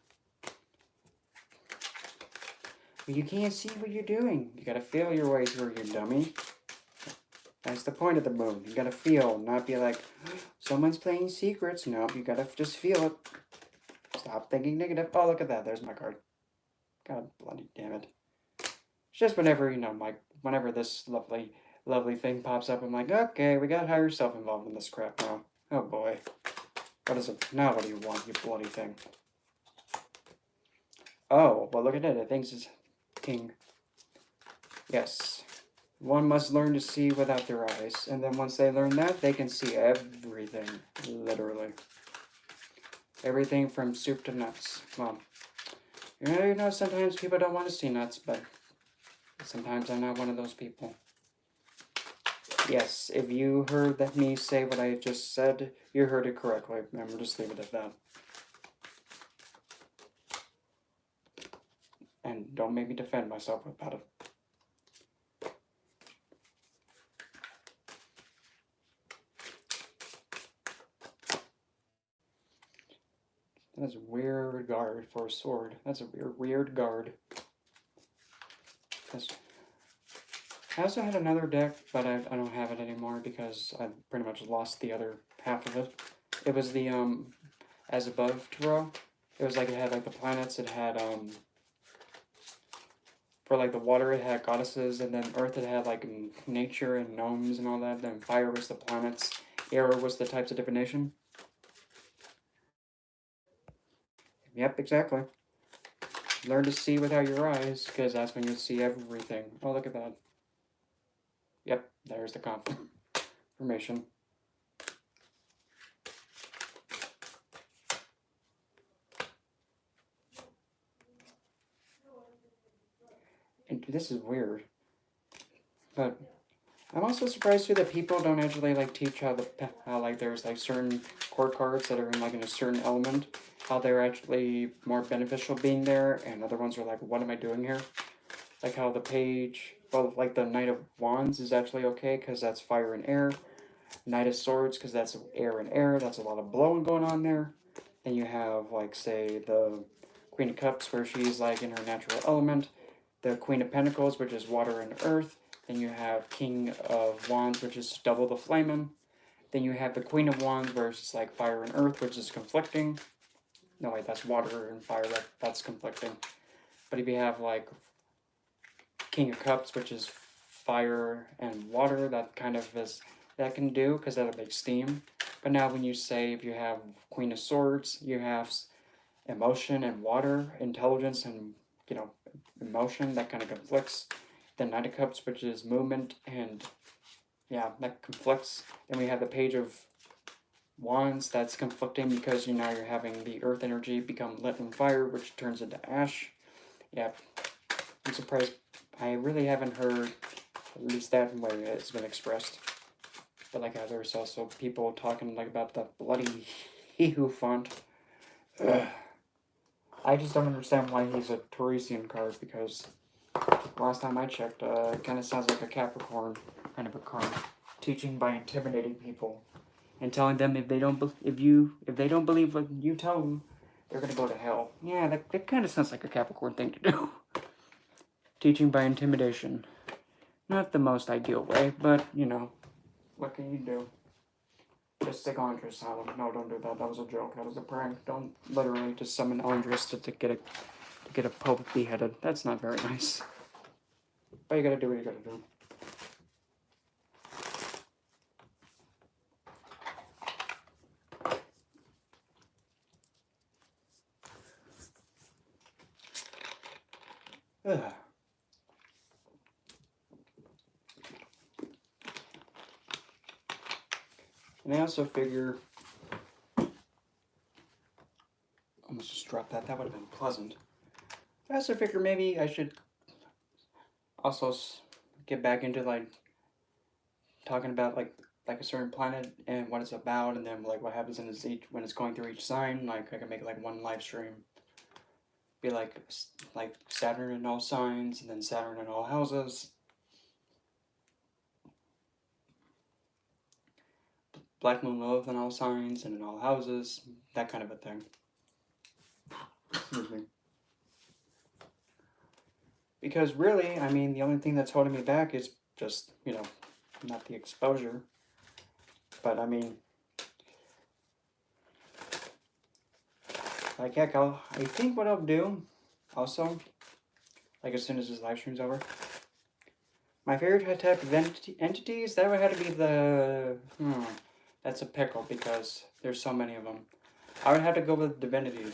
Speaker 1: You can't see what you're doing. You gotta feel your way through, you dummy. That's the point of the moon. You gotta feel, not be like, someone's playing secrets. No, you gotta just feel it. Stop thinking negative. Oh, look at that. There's my card. God bloody damn it. It's just whenever, whenever this lovely thing pops up, I'm like, okay, we got higher self involved in this crap now. Oh boy. What is it? Now what do you want, you bloody thing? Oh, well look at it. It thinks it's king. Yes. One must learn to see without their eyes, and then once they learn that, they can see everything, literally. Everything from soup to nuts. Well, you know, sometimes people don't want to see nuts, but sometimes I'm not one of those people. Yes, if you heard me say what I just said, you heard it correctly, and we'll just leave it at that. And don't make me defend myself about it. That's a weird guard for a sword. That's a weird guard. I also had another deck, but I don't have it anymore because I pretty much lost the other half of it. It was the As Above Tarot. It was like it had like the planets, it had for like the water it had goddesses, and then earth it had like nature and gnomes and all that, then fire was the planets, air was the types of divination. Yep, exactly. Learn to see without your eyes, because that's when you see everything. Oh, look at that. Yep, there's the confirmation. And this is weird. But I'm also surprised too that people don't actually like teach how like there's like certain court cards that are in like in a certain element, how they're actually more beneficial being there, and other ones are like, what am I doing here? Like how the page, well, like the Knight of Wands is actually okay because that's fire and air. Knight of Swords because that's air and air. That's a lot of blowing going on there. Then you have like say the Queen of Cups where she's like in her natural element. The Queen of Pentacles, which is water and earth. Then you have King of Wands, which is double the flaming. Then you have the Queen of Wands, where it's like fire and earth, which is conflicting. No, wait, that's water and fire, that's conflicting. But if you have like King of Cups, which is fire and water, that kind of is, that can do, because that'll make steam. But now when you say, if you have Queen of Swords, you have emotion and water, intelligence and, you know, emotion, that kind of conflicts. The Knight of Cups, which is movement, and yeah, that conflicts. Then we have the Page of Wands, that's conflicting because you know you're having the earth energy become lit on fire, which turns into ash. Yeah, I'm surprised. I really haven't heard at least that way it's been expressed. But like there's also people talking like about the bloody He-Who font. Ugh. I just don't understand why he's a Taurasian card, because last time I checked, it kind of sounds like a Capricorn kind of a card, teaching by intimidating people and telling them if they don't believe what you tell them, they're gonna go to hell. Yeah, that kind of sounds like a Capricorn thing to do. Teaching by intimidation, not the most ideal way, but you know, what can you do? Just stick Andres Asylum. No, don't do that. That was a joke. That was a prank. Don't literally just summon Andres to get a pope beheaded. That's not very nice. But you gotta do what you gotta do. Ugh. And I also figure, almost just dropped that. That would have been pleasant. I also figure maybe I should also get back into like talking about like a certain planet and what it's about, and then like what happens in each when it's going through each sign. Like I can make like one live stream, be like Saturn in all signs, and then Saturn in all houses. Black Moon Lilith in all signs and in all houses, that kind of a thing. Excuse me. Because really, I mean, the only thing that's holding me back is just, you know, not the exposure. But I mean, like heck, I think what I'll do, also, like as soon as this live stream's over, my favorite type of entities, that would have to be the, that's a pickle because there's so many of them. I would have to go with Divinity,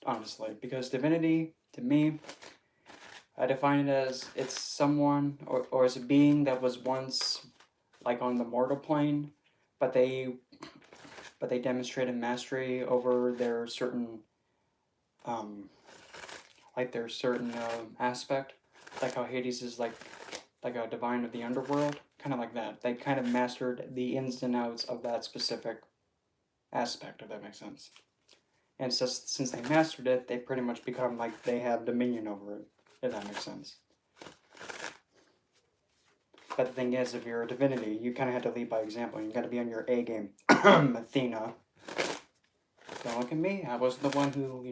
Speaker 1: honestly, because Divinity, to me, I define it as it's someone or as a being that was once like on the mortal plane, but they demonstrated mastery over their certain their certain aspect, like how Hades is like a divine of the underworld, kind of like that. They kind of mastered the ins and outs of that specific aspect, if that makes sense. And so, since they mastered it, they pretty much become like they have dominion over it, if that makes sense. But the thing is, if you're a divinity, you kind of have to lead by example. You got to be on your A game. Athena. Don't look at me. I was the one who,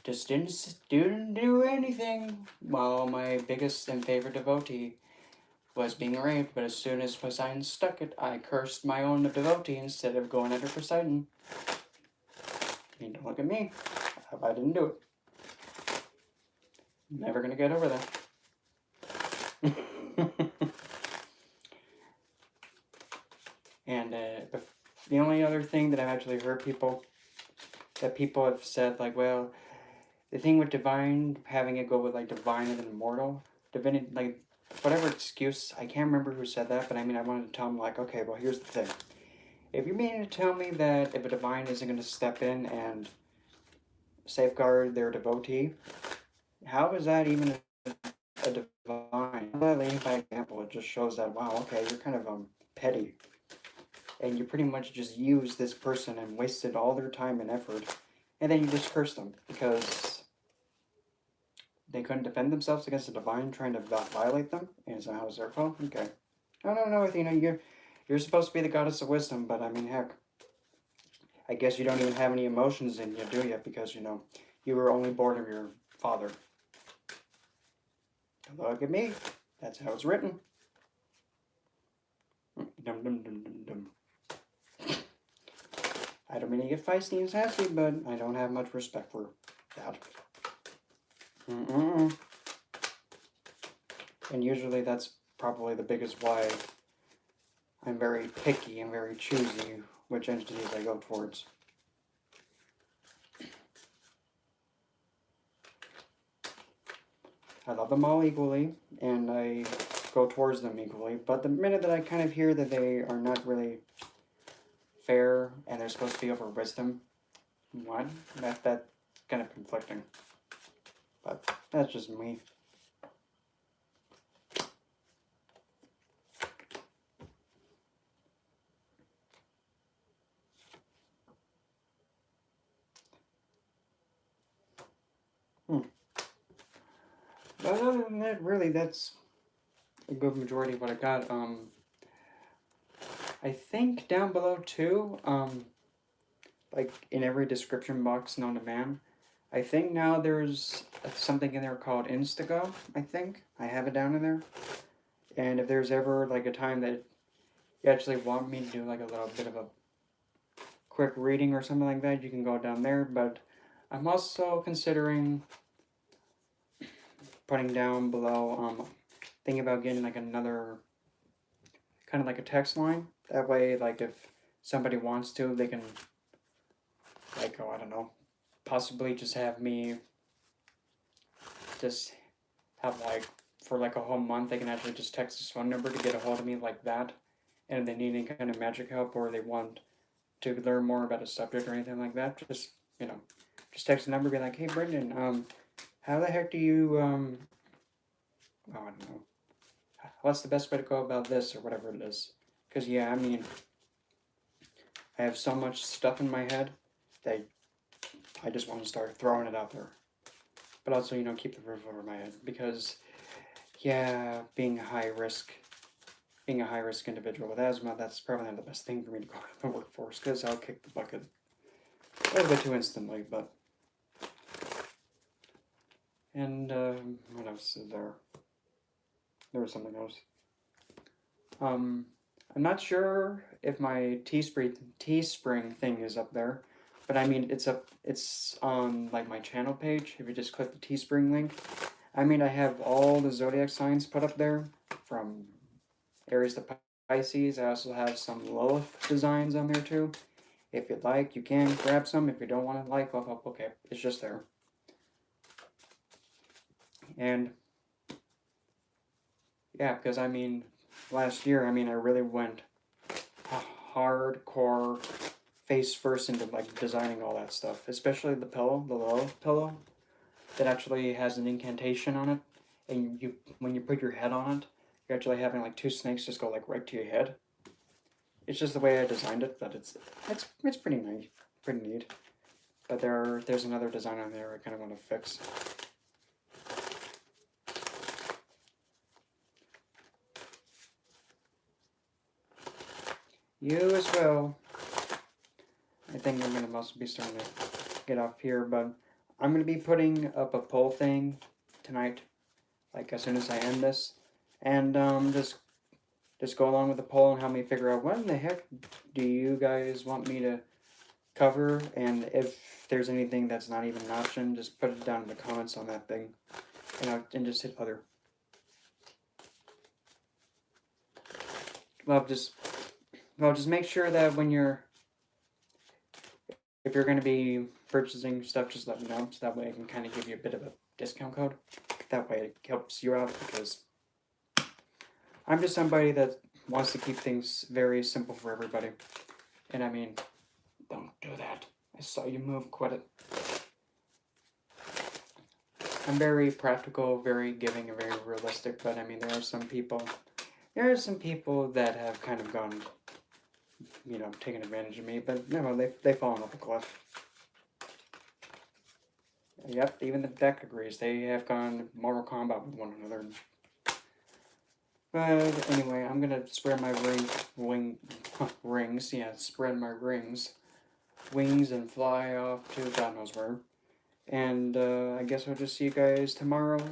Speaker 1: just didn't do anything while my biggest and favorite devotee was being raped. But as soon as Poseidon stuck it, I cursed my own devotee instead of going after Poseidon. Don't look at me. I didn't do it. Never gonna get over that. And the only other thing that I've actually heard people have said, like, well, the thing with divine, having it go with like divine and then mortal, divinity, like whatever excuse, I can't remember who said that, but I wanted to tell them, like, okay, well, here's the thing. If you're meaning to tell me that if a divine isn't going to step in and safeguard their devotee, how is that even a divine? Leading by example, it just shows that, wow, okay, you're kind of petty. And you pretty much just used this person and wasted all their time and effort, and then you just curse them because they couldn't defend themselves against a divine trying to violate them. And so how is their fault? Okay. No, Athena, you're supposed to be the goddess of wisdom, but heck, I guess you don't even have any emotions in you, do you? Because, you were only born of your father. Look at me. That's how it's written. Dum dum dum dum dum. I don't mean to get feisty and sassy, but I don't have much respect for that. And usually that's probably the biggest why I'm very picky and very choosy which entities I go towards. I love them all equally, and I go towards them equally, but the minute that I kind of hear that they are not really fair and they're supposed to be over wisdom, what? That's kind of conflicting. But that's just me. But other than that, really, that's a good majority of what I got. I think down below too, like in every description box known to man, I think now there's something in there called Instago, I think. I have it down in there. And if there's ever like a time that you actually want me to do like a little bit of a quick reading or something like that, you can go down there. But I'm also considering putting down below, thinking about getting like another, kind of like a text line. That way, like if somebody wants to, they can, like, I don't know, possibly just have me just have like, for like a whole month, they can actually just text this phone number to get a hold of me like that. And if they need any kind of magic help or they want to learn more about a subject or anything like that, just, just text the number, be like, hey, Brendan, how the heck do you, I don't know, what's the best way to go about this or whatever it is? Because, yeah, I have so much stuff in my head that I just want to start throwing it out there. But also, keep the roof over my head. Because, yeah, being a high-risk individual with asthma, that's probably not the best thing for me to go into the workforce, because I'll kick the bucket a little bit too instantly, but... And, what else is there? There was something else. I'm not sure if my Teespring thing is up there, but it's on like my channel page. If you just click the Teespring link, I have all the zodiac signs put up there, from Aries to Pisces. I also have some Lilith designs on there too. If you'd like, you can grab some. If you don't want to, well, okay, it's just there. And Yeah, because I mean, last year, I mean, I really went hardcore face first into like designing all that stuff, especially the pillow, the low pillow that actually has an incantation on it, and you when you put your head on it, you're actually having like two snakes just go like right to your head. It's just the way I designed it, but it's pretty nice, pretty neat. But there's another design on there I kind of want to fix. You as well. I think I'm gonna must be starting to get off here, but I'm gonna be putting up a poll thing tonight, like as soon as I end this, and just go along with the poll and help me figure out what in the heck do you guys want me to cover, and if there's anything that's not even an option, just put it down in the comments on that thing, and just hit other. Well, just make sure that if you're going to be purchasing stuff, just let me know, so that way I can kind of give you a bit of a discount code. That way it helps you out, because I'm just somebody that wants to keep things very simple for everybody. And I mean, don't do that. I saw you move, quit it. I'm very practical, very giving, and very realistic, but I mean, there are some people that have kind of gone, taken advantage of me, but they've fallen off a cliff. Yep, even the deck agrees. They have gone Mortal Kombat with one another. But anyway, I'm gonna spread my rings. Yeah, spread my wings, and fly off to God knows where. And I guess I'll just see you guys tomorrow.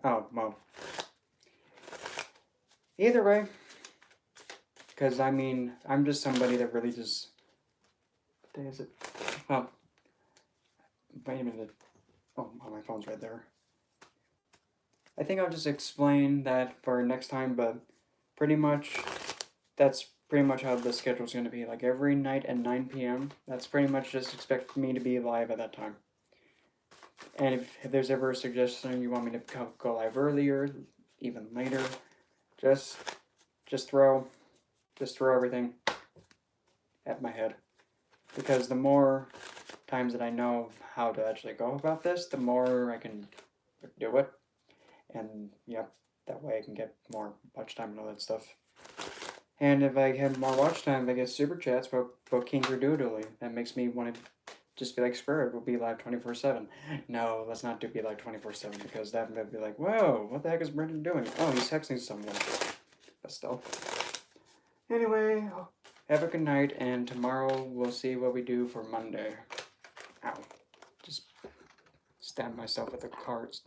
Speaker 1: Oh well. Either way, because I mean, I'm just somebody that really just. What day is it? Oh, wait a minute. Oh, my phone's right there. I think I'll just explain that for next time, but pretty much that's pretty much how the schedule's going to be. Like every night at 9 p.m., that's pretty much just expect me to be live at that time. And if there's ever a suggestion you want me to go live earlier, even later, just throw everything at my head. Because the more times that I know how to actually go about this, the more I can do it. And yep, that way I can get more watch time and all that stuff. And if I have more watch time, I get super chats about King Doodly. That makes me want to just be like, screw it, we'll be live 24/7. No, let's not be live 24/7, because that would be like, whoa, what the heck is Brendan doing? Oh, he's texting someone. But still. Anyway, have a good night, and tomorrow we'll see what we do for Monday. Ow. Just stabbed myself with the cards.